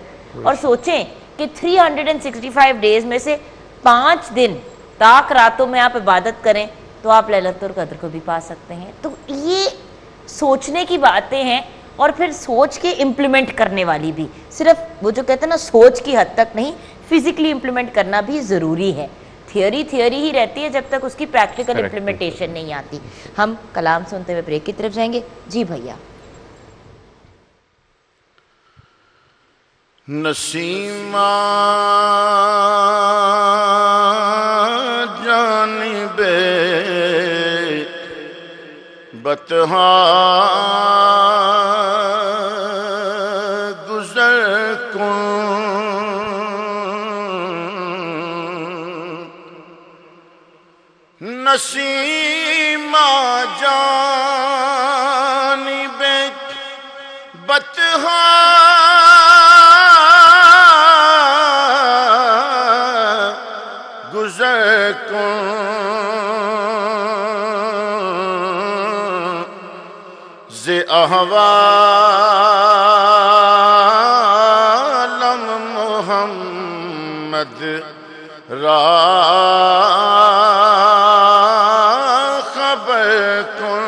اور سوچیں کہ 365 ڈیز میں سے 5 دن تاک راتوں میں آپ عبادت کریں تو آپ لیلۃ القدر کو بھی پا سکتے ہیں. تو یہ سوچنے کی باتیں ہیں اور پھر سوچ کے امپلیمنٹ کرنے والی بھی. صرف وہ جو کہتے ہیں نا سوچ کی حد تک نہیں، فزیکلی امپلیمنٹ کرنا بھی ضروری ہے. تھیوری ہی رہتی ہے جب تک اس کی پریکٹیکل امپلیمنٹیشن نہیں آتی. ہم کلام سنتے ہوئے بریک کی طرف جائیں گے. جی بھیا. نسیمہ جانب بطحا گزر کن، نسیمہ جانب بطحا گزر کن، ز احوالم محمد را خبر کن.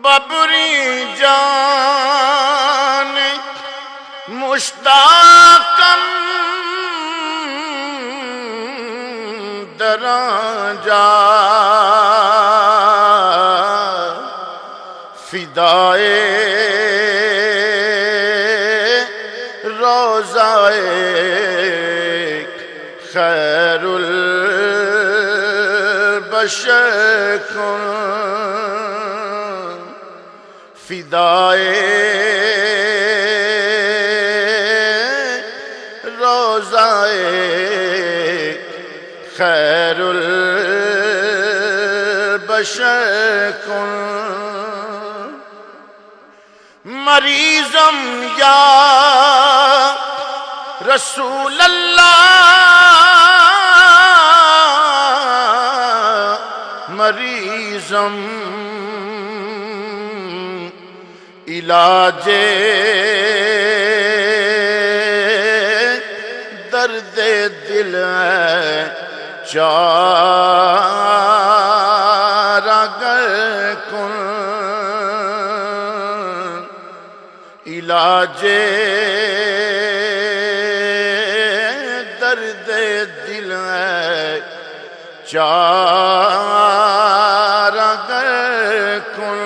ببری جان مشتاقم دران جا فدائے روضائے خیر البشر کن، فدائے روضائے خیر البشر کن. مریضم یا رسول اللہ، مریضم علاج درد دل ہے چارگر کن علاج درد دل ہے چارگر کن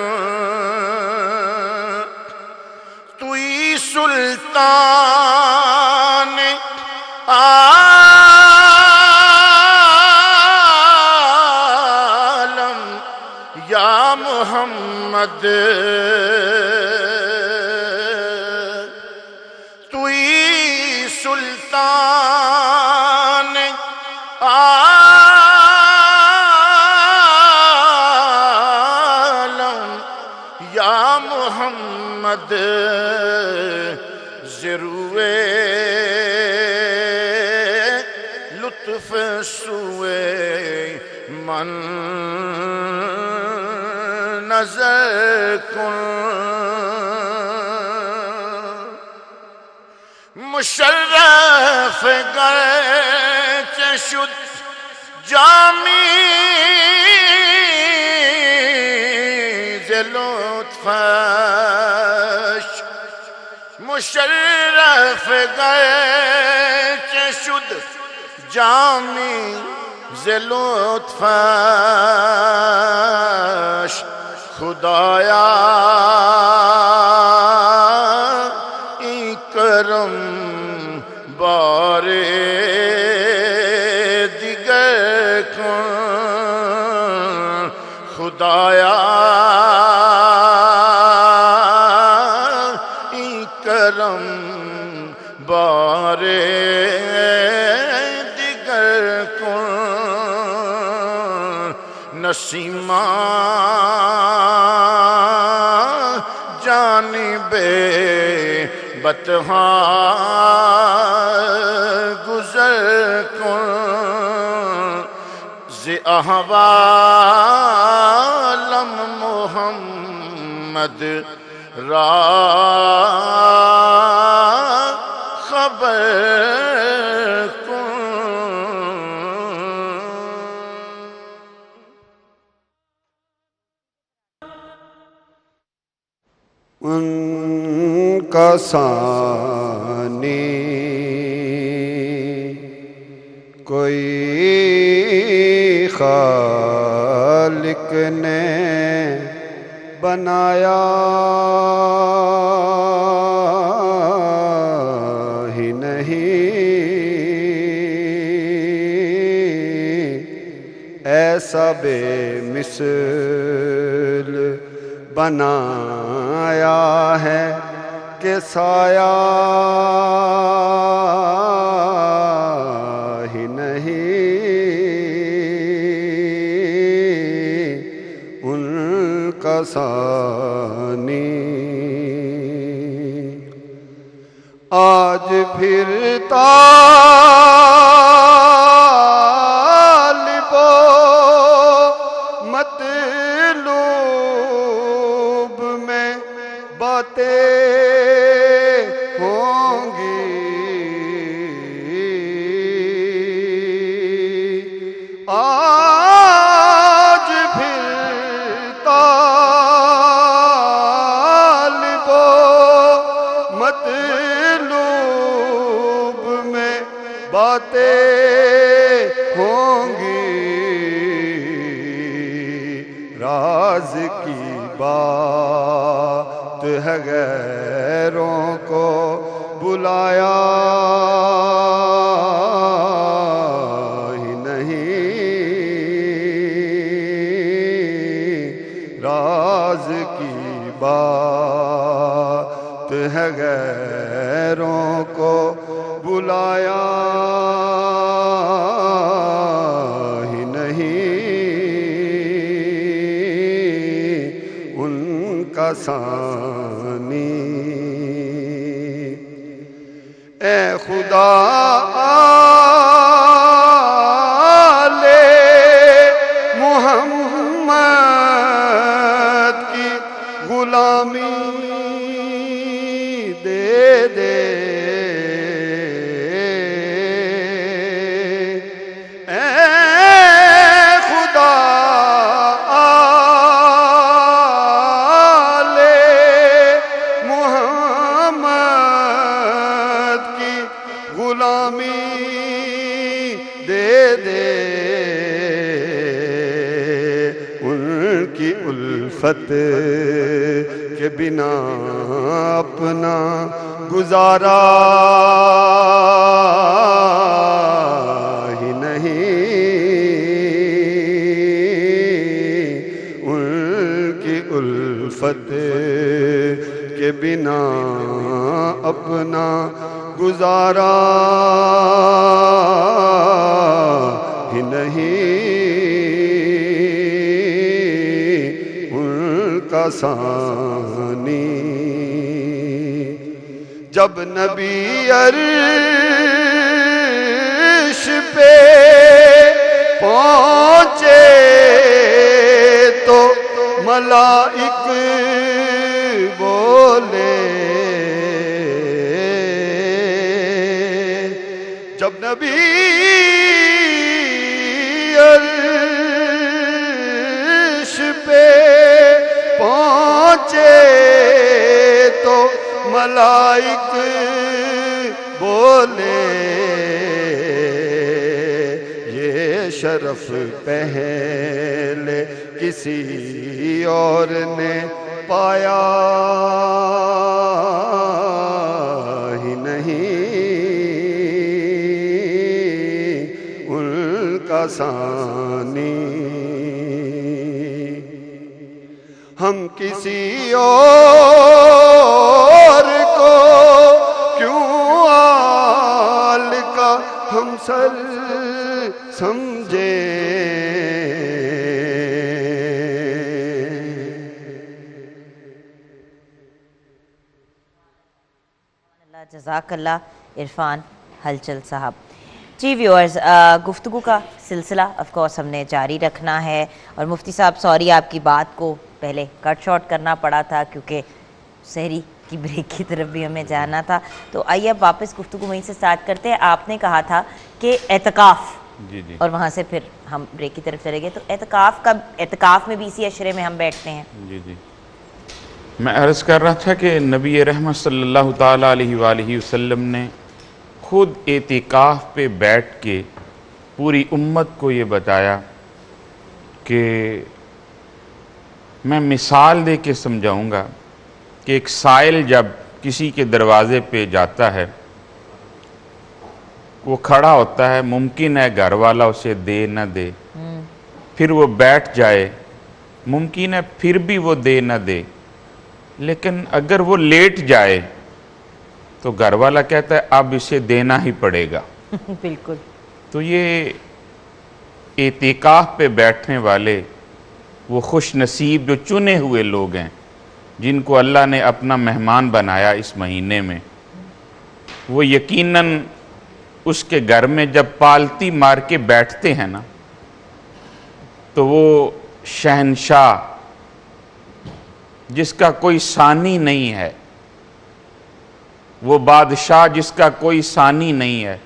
توئی سلطان عالم یا محمد توئی سلطان عالم یا محمد ضروے لطف سوئے من نظر کن مشرف گرچہ شد جامی ز لطفش مشرف گرچہ شد جامی ز لطفش خدایا ای کرم بار دیگر کن خدایا ای کرم بار دیگر کن نسیماں جانب بطحاں گزر کن ز احوالم محمد را خبر کن ان کا ثانی کوئی خالق نے بنایا ہی نہیں ایسا بے مثل بنایا ہے کہ سایہ ہی نہیں ان کا ثانی آج پھر طالب و مطلوب میں باتیں ہوں گی آج پھر طالب و مطلوب میں باتیں ہوں گی راز کی بات ہے غیروں کو بلایا ہی نہیں راز کی بات ہے غیروں کو بلایا ہی نہیں ان کا ثانی اے خدا لے محمد کی غلامی دے دے اے الفت کے بنا اپنا گزارا ہی نہیں، ان کی الفت کے بنا اپنا گزارا ہی نہیں، ان کا ثانی جب نبی عرش پہ پہنچے تو ملائک بولے، جب نبی عرش پہ پہنچے تو ملائک بولے، یہ شرف پہلے کسی اور نے پایا ہی نہیں، ان کا ثانی ہم کسی اور کو کیوں آل کا ہم سر سمجھیں، جزاک اللہ عرفان ہلچل صاحب۔ جی ویورز، گفتگو کا سلسلہ آف کورس ہم نے جاری رکھنا ہے، اور مفتی صاحب سوری آپ کی بات کو پہلے کٹ شارٹ کرنا پڑا تھا کیونکہ سحری کی بریک کی طرف بھی ہمیں جانا تھا، تو آئیے اب واپس گفتگو وہیں سے سٹارٹ کرتے ہیں۔ آپ نے کہا تھا کہ اعتکاف، جی جی اور وہاں سے پھر ہم بریک کی طرف چلے گئے، تو اعتکاف میں بھی اسی عشرے میں ہم بیٹھتے ہیں؟ جی جی میں عرض کر رہا تھا کہ نبی رحمت صلی اللہ تعالیٰ علیہ وآلہ وسلم نے خود اعتکاف پہ بیٹھ کے پوری امت کو یہ بتایا کہ میں مثال دے کے سمجھاؤں گا کہ ایک سائل جب کسی کے دروازے پہ جاتا ہے، وہ کھڑا ہوتا ہے، ممکن ہے گھر والا اسے دے نہ دے، پھر وہ بیٹھ جائے، ممکن ہے پھر بھی وہ دے نہ دے، لیکن اگر وہ لیٹ جائے تو گھر والا کہتا ہے اب اسے دینا ہی پڑے گا۔ بالکل۔ تو یہ اعتکاف پہ بیٹھنے والے وہ خوش نصیب جو چنے ہوئے لوگ ہیں، جن کو اللہ نے اپنا مہمان بنایا اس مہینے میں، وہ یقیناً اس کے گھر میں جب پالتی مار کے بیٹھتے ہیں نا، تو وہ شہنشاہ جس کا کوئی ثانی نہیں ہے، وہ بادشاہ جس کا کوئی ثانی نہیں ہے،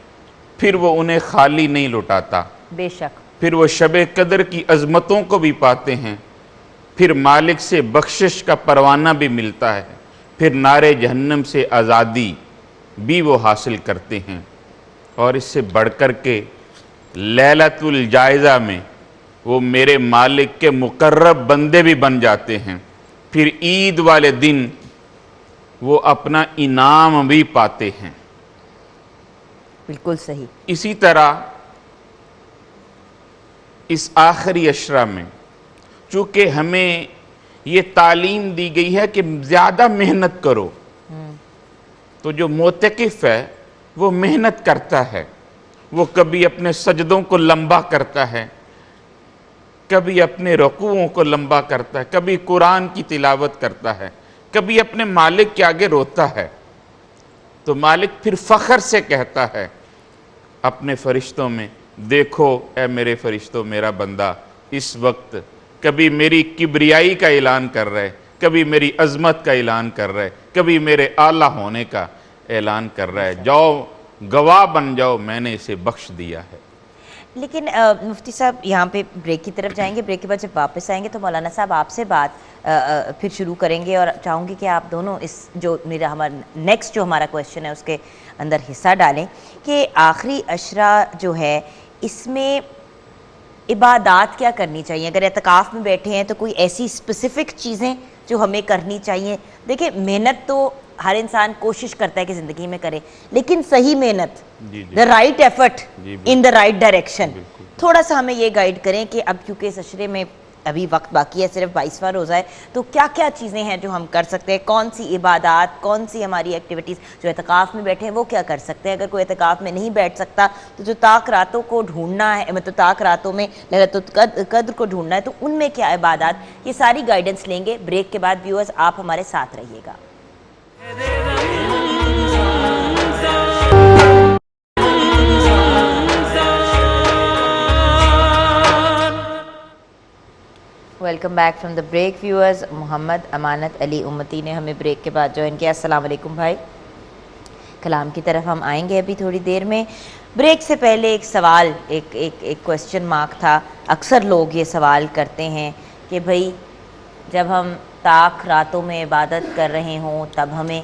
پھر وہ انہیں خالی نہیں لٹاتا، بے شک، پھر وہ شب قدر کی عظمتوں کو بھی پاتے ہیں، پھر مالک سے بخشش کا پروانہ بھی ملتا ہے، پھر نار جہنم سے آزادی بھی وہ حاصل کرتے ہیں، اور اس سے بڑھ کر کے لیلۃ الجائزہ میں وہ میرے مالک کے مقرب بندے بھی بن جاتے ہیں، پھر عید والے دن وہ اپنا انعام بھی پاتے ہیں۔ بالکل صحیح۔ اسی طرح اس آخری عشرہ میں چونکہ ہمیں یہ تعلیم دی گئی ہے کہ زیادہ محنت کرو، تو جو معتکف ہے وہ محنت کرتا ہے، وہ کبھی اپنے سجدوں کو لمبا کرتا ہے، کبھی اپنے رکوعوں کو لمبا کرتا ہے، کبھی قرآن کی تلاوت کرتا ہے، کبھی اپنے مالک کے آگے روتا ہے، تو مالک پھر فخر سے کہتا ہے اپنے فرشتوں میں، دیکھو اے میرے فرشتوں، میرا بندہ اس وقت کبھی میری کبریائی کا اعلان کر رہے، کبھی میری عظمت کا اعلان کر رہے، کبھی میرے اعلیٰ ہونے کا اعلان کر رہا ہے، جاؤ گواہ بن جاؤ، میں نے اسے بخش دیا ہے۔ لیکن مفتی صاحب یہاں پہ بریک کی طرف جائیں گے، بریک کے بعد جب واپس آئیں گے تو مولانا صاحب آپ سے بات پھر شروع کریں گے، اور چاہوں گی کہ آپ دونوں اس جو ہمارا نیکسٹ جو ہمارا کویشچن ہے اس کے اندر حصہ ڈالیں کہ آخری عشرہ جو ہے اس میں عبادات کیا کرنی چاہیے؟ اگر اعتکاف میں بیٹھے ہیں تو کوئی ایسی اسپیسیفک چیزیں جو ہمیں کرنی چاہیے؟ دیکھیں محنت تو ہر انسان کوشش کرتا ہے کہ زندگی میں کرے، لیکن صحیح محنت، the right effort in the right direction, تھوڑا سا ہمیں یہ گائیڈ کریں کہ اب کیونکہ اس عشرے میں ابھی وقت باقی ہے، صرف 22واں روزہ ہے، تو کیا کیا چیزیں ہیں جو ہم کر سکتے ہیں؟ کون سی عبادات، کون سی ہماری ایکٹیویٹیز؟ جو اعتکاف میں بیٹھے ہیں وہ کیا کر سکتے ہیں؟ اگر کوئی اعتکاف میں نہیں بیٹھ سکتا تو جو طاق راتوں کو ڈھونڈنا ہے، مطلب طاق راتوں میں لیلۃ القدر کو ڈھونڈنا ہے، تو ان میں کیا عبادات؟ یہ ساری گائیڈنس لیں گے بریک کے بعد۔ ویورز آپ ہمارے ساتھ رہیے گا۔ Welcome back from the break viewers. Muhammad Amanat Ali امتی نے ہمیں بریک کے بعد جوائن کیا۔ السلام علیکم بھائی، کلام کی طرف ہم آئیں گے ابھی تھوڑی دیر میں۔ بریک سے پہلے ایک سوال، ایک کوسچن مارک تھا۔ اکثر لوگ یہ سوال کرتے ہیں کہ بھائی جب ہم طاق راتوں میں عبادت کر رہے ہوں تب ہمیں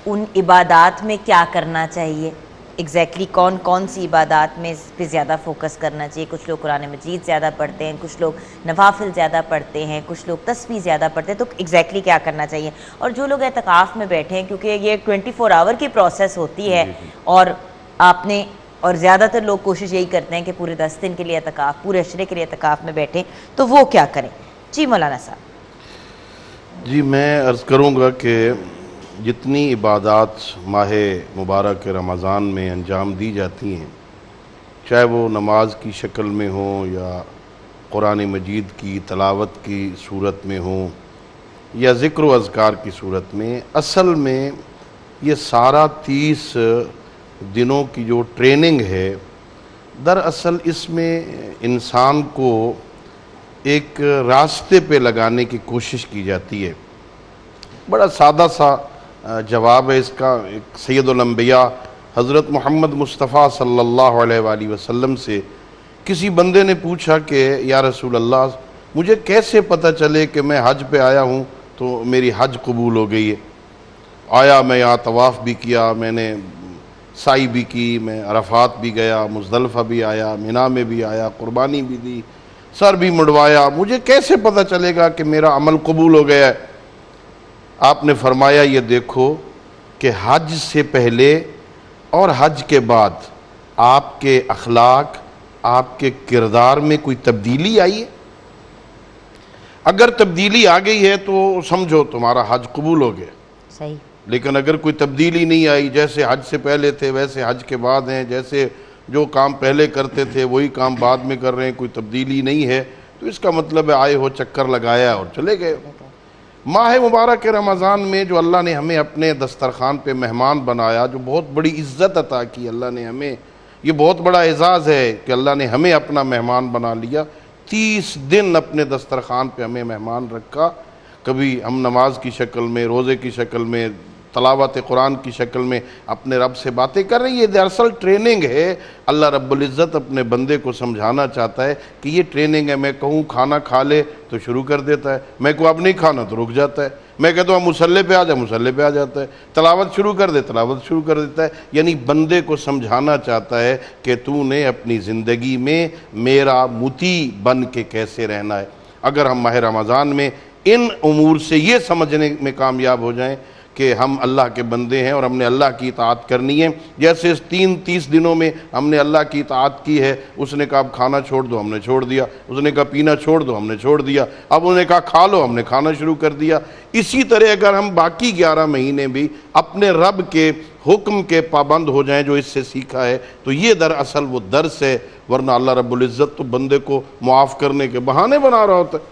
ان عبادات میں کیا کرنا چاہیے؟ ایگزیکٹلی کون کون سی عبادات میں پہ زیادہ فوکس کرنا چاہیے؟ کچھ لوگ قرآن مجید زیادہ پڑھتے ہیں، کچھ لوگ نوافل زیادہ پڑھتے ہیں، کچھ لوگ تسبیح زیادہ پڑھتے ہیں، تو ایگزیکٹلی کیا کرنا چاہیے؟ اور جو لوگ اعتکاف میں بیٹھے ہیں، کیونکہ یہ 24 آور کی پروسیس ہوتی ہے، اور آپ نے اور زیادہ تر لوگ کوشش یہی کرتے ہیں کہ پورے 10 دن کے لیے اعتکاف، پورے عشرے کے لیے اعتکاف میں بیٹھیں، تو وہ کیا کریں؟ جی مولانا صاحب۔ جی میں عرض کروں گا کہ جتنی عبادات ماہ مبارک رمضان میں انجام دی جاتی ہیں، چاہے وہ نماز کی شکل میں ہوں یا قرآن مجید کی تلاوت کی صورت میں ہوں یا ذکر و اذکار کی صورت میں، اصل میں یہ سارا 30 دنوں کی جو ٹریننگ ہے، دراصل اس میں انسان کو ایک راستے پہ لگانے کی کوشش کی جاتی ہے۔ بڑا سادہ سا جواب ہے اس کا۔ ایک سید الانبیاء حضرت محمد مصطفیٰ صلی اللہ علیہ وآلہ وسلم سے کسی بندے نے پوچھا کہ یا رسول اللہ، مجھے کیسے پتہ چلے کہ میں حج پہ آیا ہوں تو میری حج قبول ہو گئی ہے؟ آیا میں یہاں طواف بھی کیا، میں نے سعی بھی کی، میں عرفات بھی گیا، مزدلفہ بھی آیا، مینا میں بھی آیا، قربانی بھی دی، سر بھی مڑوایا، مجھے کیسے پتہ چلے گا کہ میرا عمل قبول ہو گیا ہے؟ آپ نے فرمایا یہ دیکھو کہ حج سے پہلے اور حج کے بعد آپ کے اخلاق، آپ کے کردار میں کوئی تبدیلی آئی ہے؟ اگر تبدیلی آ گئی ہے تو سمجھو تمہارا حج قبول ہو گیا۔ صحیح۔ لیکن اگر کوئی تبدیلی نہیں آئی، جیسے حج سے پہلے تھے ویسے حج کے بعد ہیں، جیسے جو کام پہلے کرتے تھے وہی کام بعد میں کر رہے ہیں، کوئی تبدیلی نہیں ہے، تو اس کا مطلب ہے آئے ہو، چکر لگایا اور چلے گئے۔ ماہ مبارک رمضان میں جو اللہ نے ہمیں اپنے دسترخوان پہ مہمان بنایا، جو بہت بڑی عزت عطا کی اللہ نے ہمیں، یہ بہت بڑا اعزاز ہے کہ اللہ نے ہمیں اپنا مہمان بنا لیا۔ 30 دن اپنے دسترخوان پہ ہمیں مہمان رکھا، کبھی ہم نماز کی شکل میں، روزے کی شکل میں، تلاوت قرآن کی شکل میں اپنے رب سے باتیں کر رہی ہے۔ یہ دراصل ٹریننگ ہے۔ اللہ رب العزت اپنے بندے کو سمجھانا چاہتا ہے کہ یہ ٹریننگ ہے۔ میں کہوں کھانا کھا لے تو شروع کر دیتا ہے، میں کہوں اب نہیں کھانا تو رک جاتا ہے، میں کہتا ہوں مصلی پہ آ جا، مصلی پہ آ جاتا ہے، تلاوت شروع کر دے، تلاوت شروع کر دیتا ہے۔ یعنی بندے کو سمجھانا چاہتا ہے کہ تو نے اپنی زندگی میں میرا مطیع بن کے کیسے رہنا ہے۔ اگر ہم ماہ رمضان میں ان امور سے یہ سمجھنے میں کامیاب ہو جائیں کہ ہم اللہ کے بندے ہیں اور ہم نے اللہ کی اطاعت کرنی ہے، جیسے اس 30 دنوں میں ہم نے اللہ کی اطاعت کی ہے۔ اس نے کہا اب کھانا چھوڑ دو، ہم نے چھوڑ دیا۔ اس نے کہا پینا چھوڑ دو، ہم نے چھوڑ دیا۔ اب انہوں نے کہا کھا لو، ہم نے کھانا شروع کر دیا۔ اسی طرح اگر ہم باقی 11 مہینے بھی اپنے رب کے حکم کے پابند ہو جائیں جو اس سے سیکھا ہے، تو یہ دراصل وہ درس ہے۔ ورنہ اللہ رب العزت تو بندے کو معاف کرنے کے بہانے بنا رہا ہوتا ہے۔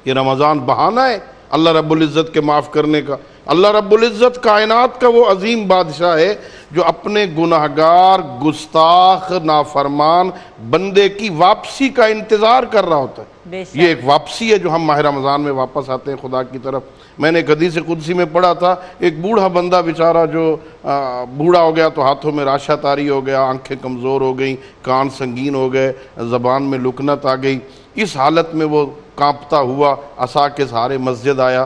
یہ رمضان بہانہ ہے اللہ رب العزت کے معاف کرنے کا۔ اللہ رب العزت کائنات کا وہ عظیم بادشاہ ہے جو اپنے گناہگار، گستاخ، نافرمان بندے کی واپسی کا انتظار کر رہا ہوتا ہے۔ یہ ایک واپسی ہے جو ہم ماہ رمضان میں واپس آتے ہیں خدا کی طرف۔ میں نے ایک حدیث قدسی میں پڑھا تھا، ایک بوڑھا بندہ بیچارہ جو بوڑھا ہو گیا تو ہاتھوں میں راشہ طاری ہو گیا، آنکھیں کمزور ہو گئیں، کان سنگین ہو گئے، زبان میں لکنت آ گئی۔ اس حالت میں وہ کانپتا ہوا عصا کے سہارے مسجد آیا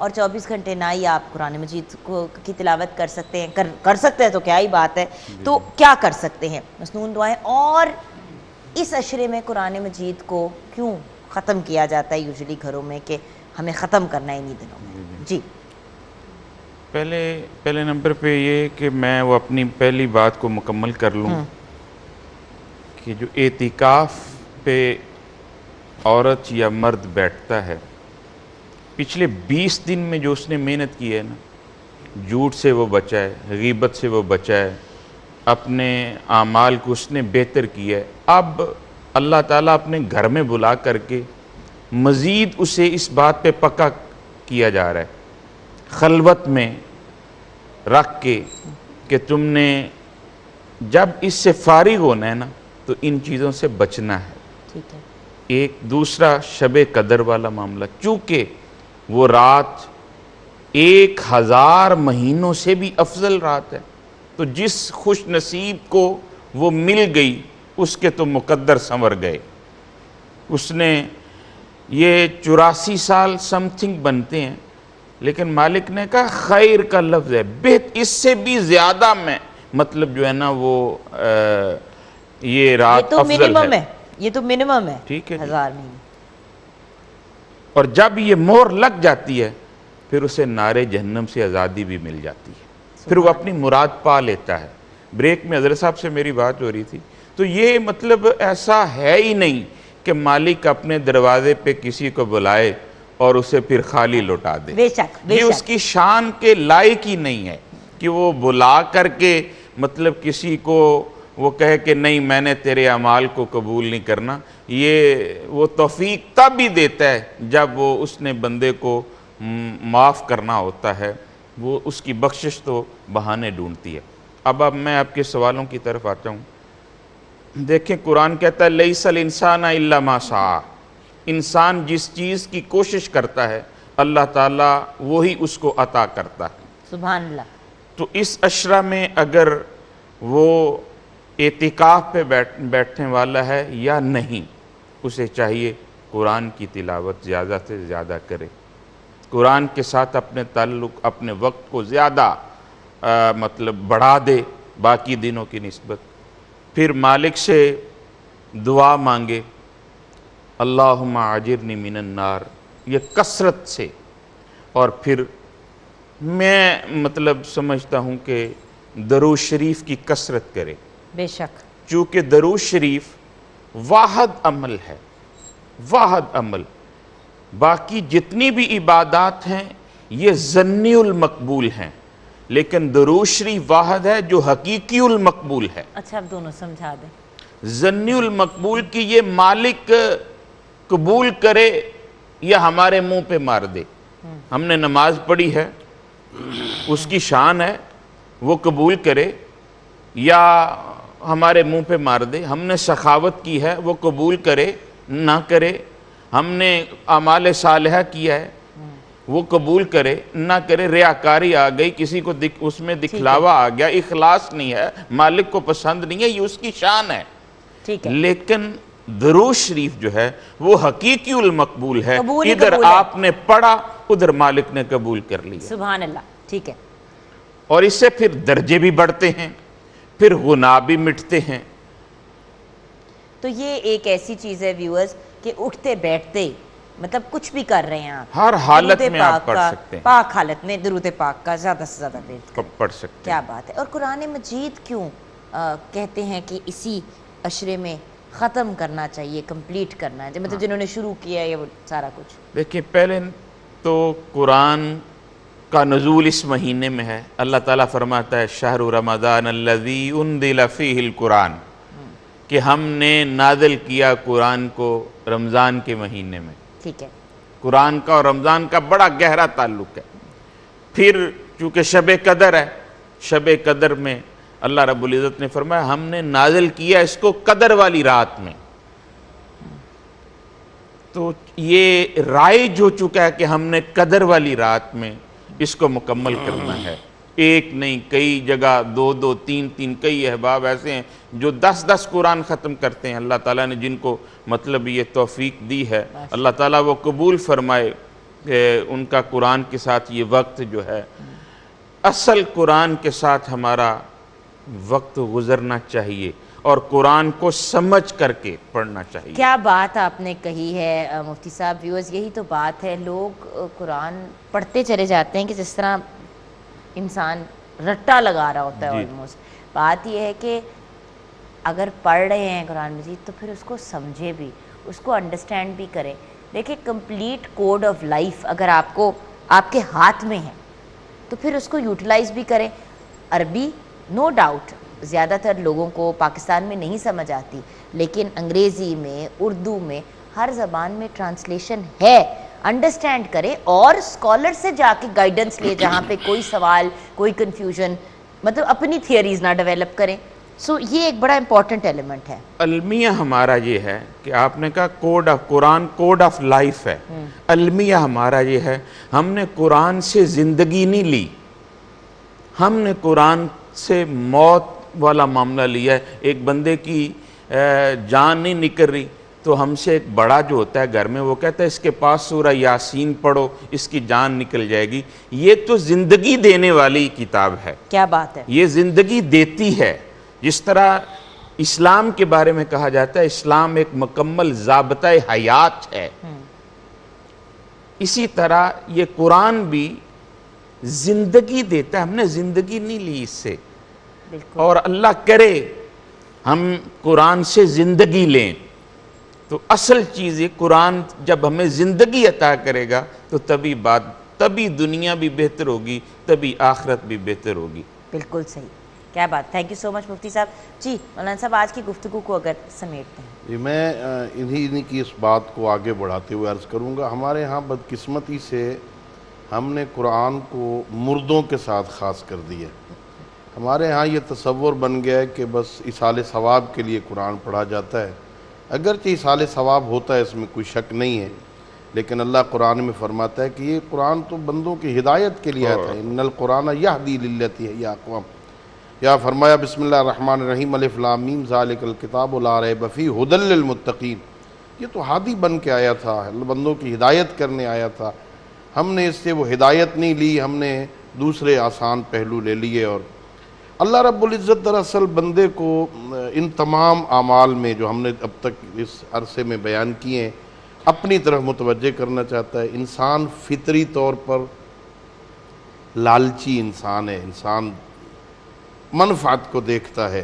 اور 24 گھنٹے نہ ہی آپ قرآن مجید کی تلاوت کر سکتے ہیں، کر سکتے ہیں تو کیا ہی بات ہے، تو کیا کر سکتے ہیں مسنون دعائیں؟ اور اس عشرے میں قرآن مجید کو کیوں ختم کیا جاتا ہے یوزلی گھروں میں کہ ہمیں ختم کرنا ہے انہی دنوں میں؟ جی پہلے نمبر پہ یہ کہ میں وہ اپنی پہلی بات کو مکمل کر لوں کہ جو اعتکاف پہ عورت یا مرد بیٹھتا ہے، پچھلے 20 دن میں جو اس نے محنت کی ہے نا، جھوٹ سے وہ بچا ہے، غیبت سے وہ بچا ہے، اپنے اعمال کو اس نے بہتر کیا ہے، اب اللہ تعالیٰ اپنے گھر میں بلا کر کے مزید اسے اس بات پہ پکا کیا جا رہا ہے، خلوت میں رکھ کے کہ تم نے جب اس سے فارغ ہونا ہے نا تو ان چیزوں سے بچنا ہے۔ ٹھیک ہے۔ ایک دوسرا شب قدر والا معاملہ، چونکہ وہ رات 1000 مہینوں سے بھی افضل رات ہے، تو جس خوش نصیب کو وہ مل گئی اس کے تو مقدر سنور گئے۔ اس نے یہ 84 سال سم تھنگ بنتے ہیں، لیکن مالک نے کہا خیر کا لفظ ہے، اس سے بھی زیادہ میں مطلب جو ہے نا وہ یہ رات افضل ہے، یہ تو منیمم ہے، ٹھیک ہے، 1000 مہینے۔ اور جب یہ مہر لگ جاتی ہے پھر اسے نارے جہنم سے آزادی بھی مل جاتی ہے، پھر وہ اپنی مراد پا لیتا ہے۔ بریک میں حضرت صاحب سے میری بات ہو رہی تھی، تو یہ مطلب ایسا ہے ہی نہیں کہ مالک اپنے دروازے پہ کسی کو بلائے اور اسے پھر خالی لوٹا دے، بے شک یہ اس کی شان کے لائق ہی نہیں ہے کہ وہ بلا کر کے مطلب کسی کو وہ کہے کہ نہیں میں نے تیرے اعمال کو قبول نہیں کرنا۔ یہ وہ توفیق تب ہی دیتا ہے جب وہ اس نے بندے کو معاف کرنا ہوتا ہے، وہ اس کی بخشش تو بہانے ڈھونڈتی ہے۔ اب میں آپ کے سوالوں کی طرف آتا ہوں۔ دیکھیں قرآن کہتا ہے لیس الانسان الا ما سعی، انسان جس چیز کی کوشش کرتا ہے اللہ تعالیٰ وہی اس کو عطا کرتا ہے۔ سبحان اللہ۔ تو اس عشرہ میں اگر وہ اعتکاف پہ بیٹھنے والا ہے یا نہیں، اسے چاہیے قرآن کی تلاوت زیادہ سے زیادہ کرے، قرآن کے ساتھ اپنے تعلق اپنے وقت کو زیادہ مطلب بڑھا دے باقی دنوں کی نسبت، پھر مالک سے دعا مانگے اللہم اجرنی من النار، یہ کثرت سے، اور پھر میں مطلب سمجھتا ہوں کہ درود شریف کی کثرت کرے، بے شک، چونکہ درود شریف واحد عمل ہے، واحد عمل، باقی جتنی بھی عبادات ہیں یہ ظنی المقبول ہیں، لیکن درود شریف واحد ہے جو حقیقی المقبول ہے۔ اچھا اب دونوں سمجھا دیں۔ ظنی المقبول کی یہ مالک قبول کرے یا ہمارے منہ پہ مار دے، ہم نے نماز پڑھی ہے اس کی شان ہے، وہ قبول کرے یا ہمارے منہ پہ مار دے، ہم نے سخاوت کی ہے وہ قبول کرے نہ کرے، ہم نے اعمال صالحہ کیا ہے وہ قبول کرے نہ کرے، ریاکاری آ گئی، کسی کو اس میں دکھلاوا آ گیا، اخلاص نہیں ہے، مالک کو پسند نہیں ہے، یہ اس کی شان ہے، لیکن درود شریف جو ہے وہ حقیقی المقبول ہے، ادھر آپ نے پڑھا ادھر مالک نے قبول کر لیا۔ سبحان اللہ، ٹھیک ہے۔ اور اس سے پھر درجے بھی بڑھتے ہیں، پھر گناہ بھی مٹتے ہیں۔ تو یہ ایک ایسی چیز ہے ویورز کہ اٹھتے بیٹھتے مطلب کچھ بھی کر رہے ہیں آپ ہر حالت میں آپ پڑھ سکتے ہیں، پاک حالت میں درود پاک کا زیادہ سے زیادہ پڑھ سکتے ہیں، کیا بات ہے۔ اور قرآن مجید کیوں کہتے ہیں کہ اسی عشرے میں ختم کرنا چاہیے، کمپلیٹ کرنا ہے، مطلب جنہوں نے شروع کیا ہے وہ سارا کچھ؟ دیکھیں پہلے تو قرآن کا نزول اس مہینے میں ہے، اللہ تعالیٰ فرماتا ہے شہر رمضان الذی انزل فیہ القرآن، کہ ہم نے نازل کیا قرآن کو رمضان کے مہینے میں، ٹھیک ہے۔ قرآن کا اور رمضان کا بڑا گہرا تعلق ہے۔ پھر چونکہ شب قدر ہے، شب قدر میں اللہ رب العزت نے فرمایا ہم نے نازل کیا اس کو قدر والی رات میں، تو یہ رائج ہو چکا ہے کہ ہم نے قدر والی رات میں اس کو مکمل کرنا ہے۔ ایک نہیں کئی جگہ، دو دو تین تین، کئی احباب ایسے ہیں جو 10 قرآن ختم کرتے ہیں، اللہ تعالیٰ نے جن کو مطلب یہ توفیق دی ہے، اللہ تعالیٰ وہ قبول فرمائے۔ ان کا قرآن کے ساتھ یہ وقت جو ہے اصل قرآن کے ساتھ ہمارا وقت گزرنا چاہیے اور قرآن کو سمجھ کر کے پڑھنا چاہیے. کیا بات آپ نے کہی ہے مفتی صاحب. ویورز یہی تو بات ہے, لوگ قرآن پڑھتے چلے جاتے ہیں کہ جس طرح انسان رٹا لگا رہا ہوتا ہے آلموسٹ. بات یہ ہے کہ اگر پڑھ رہے ہیں قرآن مجید تو پھر اس کو سمجھے بھی, اس کو انڈرسٹینڈ بھی کریں. دیکھیں کمپلیٹ کوڈ آف لائف اگر آپ کو آپ کے ہاتھ میں ہے تو پھر اس کو یوٹیلائز بھی کریں. عربی نو ڈاؤٹ زیادہ تر لوگوں کو پاکستان میں نہیں سمجھ آتی, لیکن انگریزی میں, اردو میں, ہر زبان میں ٹرانسلیشن ہے. انڈرسٹینڈ کریں اور اسکالر سے جا کے گائیڈنس لے جہاں پہ کوئی سوال, کوئی کنفیوژن, مطلب اپنی تھیوریز نہ ڈیولپ کریں. سو یہ ایک بڑا امپورٹنٹ ایلیمنٹ ہے. المیہ ہمارا یہ ہے کہ آپ نے کہا code of Quran code of life ہے. المیہ ہمارا یہ ہے, ہم نے قرآن سے زندگی نہیں لی, ہم نے قرآن سے موت والا معاملہ لیا ہے. ایک بندے کی جان نہیں نکل رہی تو ہم سے ایک بڑا جو ہوتا ہے گھر میں وہ کہتا ہے اس کے پاس سورہ یاسین پڑھو اس کی جان نکل جائے گی. یہ تو زندگی دینے والی کتاب ہے. کیا بات ہے, یہ زندگی دیتی ہے. جس طرح اسلام کے بارے میں کہا جاتا ہے اسلام ایک مکمل ضابطہ حیات ہے, اسی طرح یہ قرآن بھی زندگی دیتا ہے. ہم نے زندگی نہیں لی اس سے, اور اللہ کرے ہم قرآن سے زندگی لیں. تو اصل چیز یہ قرآن جب ہمیں زندگی عطا کرے گا تو تبھی دنیا بھی بہتر ہوگی, تبھی آخرت بھی بہتر ہوگی. بالکل صحیح. کیا بات. تھینک یو سو مچ مفتی صاحب. جی مولانا صاحب آج کی گفتگو کو اگر سمیٹتے ہیں. جی میں انہی کی اس بات کو آگے بڑھاتے ہوئے عرض کروں گا, ہمارے ہاں بدقسمتی سے ہم نے قرآن کو مردوں کے ساتھ خاص کر دیا. ہمارے ہاں یہ تصور بن گیا ہے کہ بس اصال ثواب کے لیے قرآن پڑھا جاتا ہے. اگرچہ اصال ثواب ہوتا ہے, اس میں کوئی شک نہیں ہے, لیکن اللہ قرآن میں فرماتا ہے کہ یہ قرآن تو بندوں کی ہدایت کے لیے آتا ہے. ان القرآن یہدی للتی ہے یا اقوام. یا فرمایا بسم اللہ الرحمن الرحیم الف لام میم ذالک الکتاب لا ریب فیہ ھدی للمتقین. یہ تو ہادی بن کے آیا تھا, بندوں کی ہدایت کرنے آیا تھا. ہم نے اس سے وہ ہدایت نہیں لی, ہم نے دوسرے آسان پہلو لے لیے. اور اللہ رب العزت دراصل بندے کو ان تمام اعمال میں جو ہم نے اب تک اس عرصے میں بیان کیے ہیں اپنی طرف متوجہ کرنا چاہتا ہے. انسان فطری طور پر لالچی انسان ہے, انسان منفعت کو دیکھتا ہے.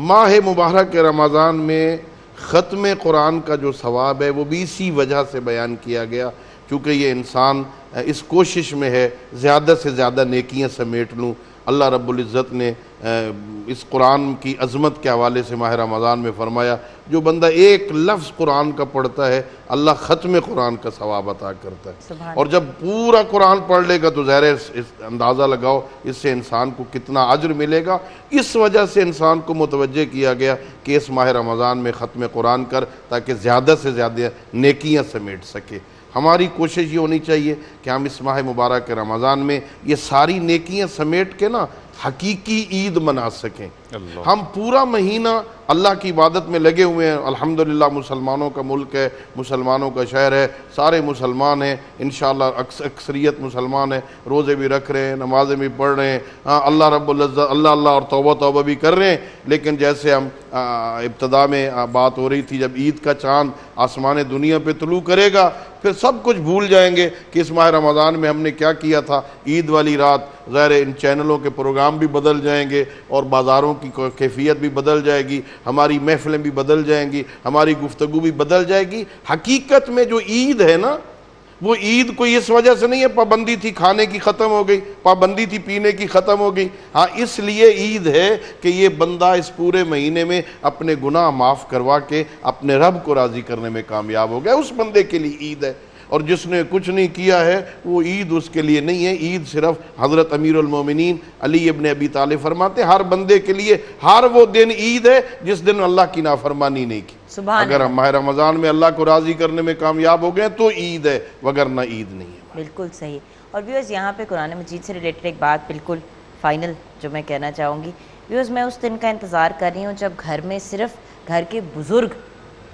ماہ مبارک رمضان میں ختم قرآن کا جو ثواب ہے وہ بھی اسی وجہ سے بیان کیا گیا, چونکہ یہ انسان اس کوشش میں ہے زیادہ سے زیادہ نیکیاں سمیٹ لوں. اللہ رب العزت نے اس قرآن کی عظمت کے حوالے سے ماہ رمضان میں فرمایا جو بندہ ایک لفظ قرآن کا پڑھتا ہے اللہ ختم قرآن کا ثواب عطا کرتا ہے. اور جب پورا قرآن پڑھ لے گا تو ظاہر ہے اندازہ لگاؤ اس سے انسان کو کتنا اجر ملے گا. اس وجہ سے انسان کو متوجہ کیا گیا کہ اس ماہ رمضان میں ختم قرآن کر تاکہ زیادہ سے زیادہ نیکیاں سمیٹ سکے. ہماری کوشش یہ ہونی چاہیے کہ ہم اس ماہ مبارک رمضان میں یہ ساری نیکیاں سمیٹ کے نا حقیقی عید منا سکیں. ہم پورا مہینہ اللہ کی عبادت میں لگے ہوئے ہیں. الحمدللہ مسلمانوں کا ملک ہے, مسلمانوں کا شہر ہے, سارے مسلمان ہیں انشاءاللہ, اکثریت مسلمان ہیں, روزے بھی رکھ رہے ہیں, نمازیں بھی پڑھ رہے ہیں, ہاں اللہ رب العزت اللہ اور توبہ بھی کر رہے ہیں. لیکن جیسے ہم ابتدا میں بات ہو رہی تھی جب عید کا چاند آسمان دنیا پہ طلوع کرے گا پھر سب کچھ بھول جائیں گے کہ اس ماہ رمضان میں ہم نے کیا کیا تھا. عید والی رات ظاہر ان چینلوں کے پروگرام بھی بدل جائیں گے اور بازاروں کی کیفیت بھی بدل جائے گی, ہماری محفلیں بھی بدل جائیں گی, ہماری گفتگو بھی بدل جائے گی. حقیقت میں جو عید ہے نا وہ عید کوئی اس وجہ سے نہیں ہے پابندی تھی کھانے کی ختم ہو گئی, پابندی تھی پینے کی ختم ہو گئی. ہاں اس لیے عید ہے کہ یہ بندہ اس پورے مہینے میں اپنے گناہ معاف کروا کے اپنے رب کو راضی کرنے میں کامیاب ہو گیا. اس بندے کے لیے عید ہے. اور جس نے کچھ نہیں کیا ہے وہ عید اس کے لیے نہیں ہے. عید صرف حضرت امیر المومنین علی ابن ابی طالب فرماتے ہر بندے کے لیے ہر وہ دن عید ہے جس دن اللہ کی نافرمانی نہیں کی. اگر ہم ماہ رمضان میں اللہ کو راضی کرنے میں کامیاب ہو گئے تو عید ہے, وگرنہ عید نہیں ہے. بالکل صحیح. اور ویورز یہاں پہ قرآن مجید سے ریلیٹڈ ایک بات بالکل فائنل جو میں کہنا چاہوں گی, ویورز میں اس دن کا انتظار کر رہی ہوں جب گھر میں صرف گھر کے بزرگ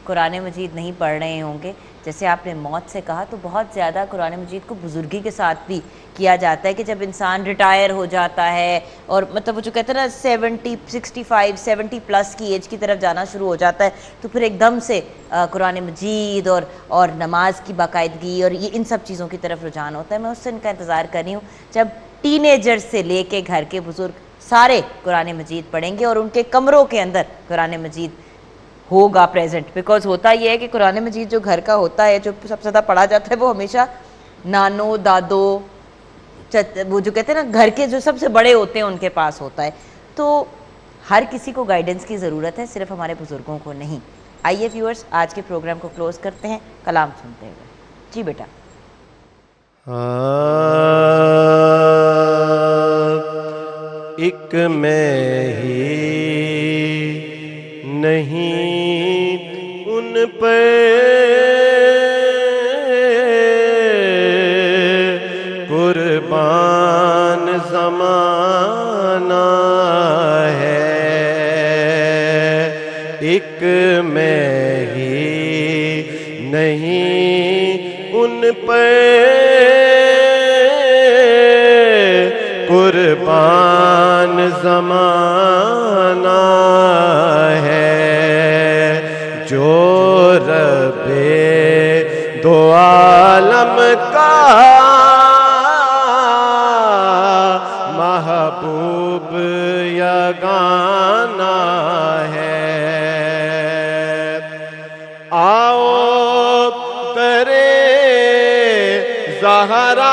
قرآن مجید نہیں پڑھ رہے ہوں گے جیسے آپ نے موت سے کہا تو بہت زیادہ قرآن مجید کو بزرگی کے ساتھ بھی کیا جاتا ہے کہ جب انسان ریٹائر ہو جاتا ہے اور مطلب وہ جو کہتے ہیں نا 65 70 پلس کی ایج کی طرف جانا شروع ہو جاتا ہے تو پھر ایک دم سے قرآن مجید اور نماز کی باقاعدگی اور یہ ان سب چیزوں کی طرف رجحان ہوتا ہے. میں اس دن کا انتظار کر رہی ہوں جب ٹین ایجر سے لے کے گھر کے بزرگ سارے قرآن مجید پڑھیں گے اور ان کے کمروں کے اندر قرآن مجید ہوگا پریزنٹ. بیکاز ہوتا یہ ہے کہ قرآن مجید جو گھر کا ہوتا ہے جو سب سے زیادہ پڑھا جاتا ہے وہ ہمیشہ نانو دادو وہ جو کہتے ہیں نا گھر کے جو سب سے بڑے ہوتے ہیں ان کے پاس ہوتا ہے. تو ہر کسی کو گائیڈنس کی ضرورت ہے, صرف ہمارے بزرگوں کو نہیں. آئیے ویورز آج کے پروگرام کو کلوز کرتے ہیں کلام سنتے ہوئے. جی بیٹا. ایک میں ہی نہیں ان پہ قربان زمانہ ہے, ایک میں ہی نہیں ان پہ قربان زمانہ ہے, جو رب دو عالم کا محبوب یگانہ ہے. آؤ درے زہرا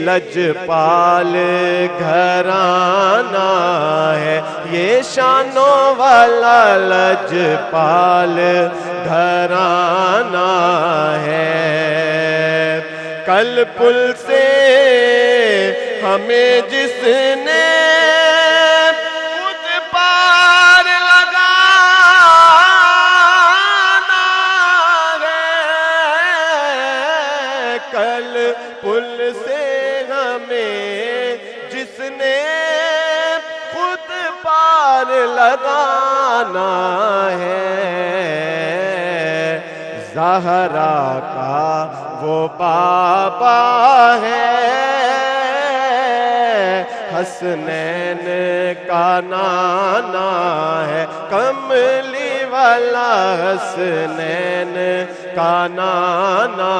لجپال گھرانہ ہے, یہ شانوں والا لجپال گھرانہ ہے. کل پل سے ہمیں جس نے خود پار لگانا ہے, کل پل سے جس نے خود پار لگانا ہے. زہرا کا وہ بابا ہے, حسنین کا نانا ہے, کملی والا حسنین کا نانا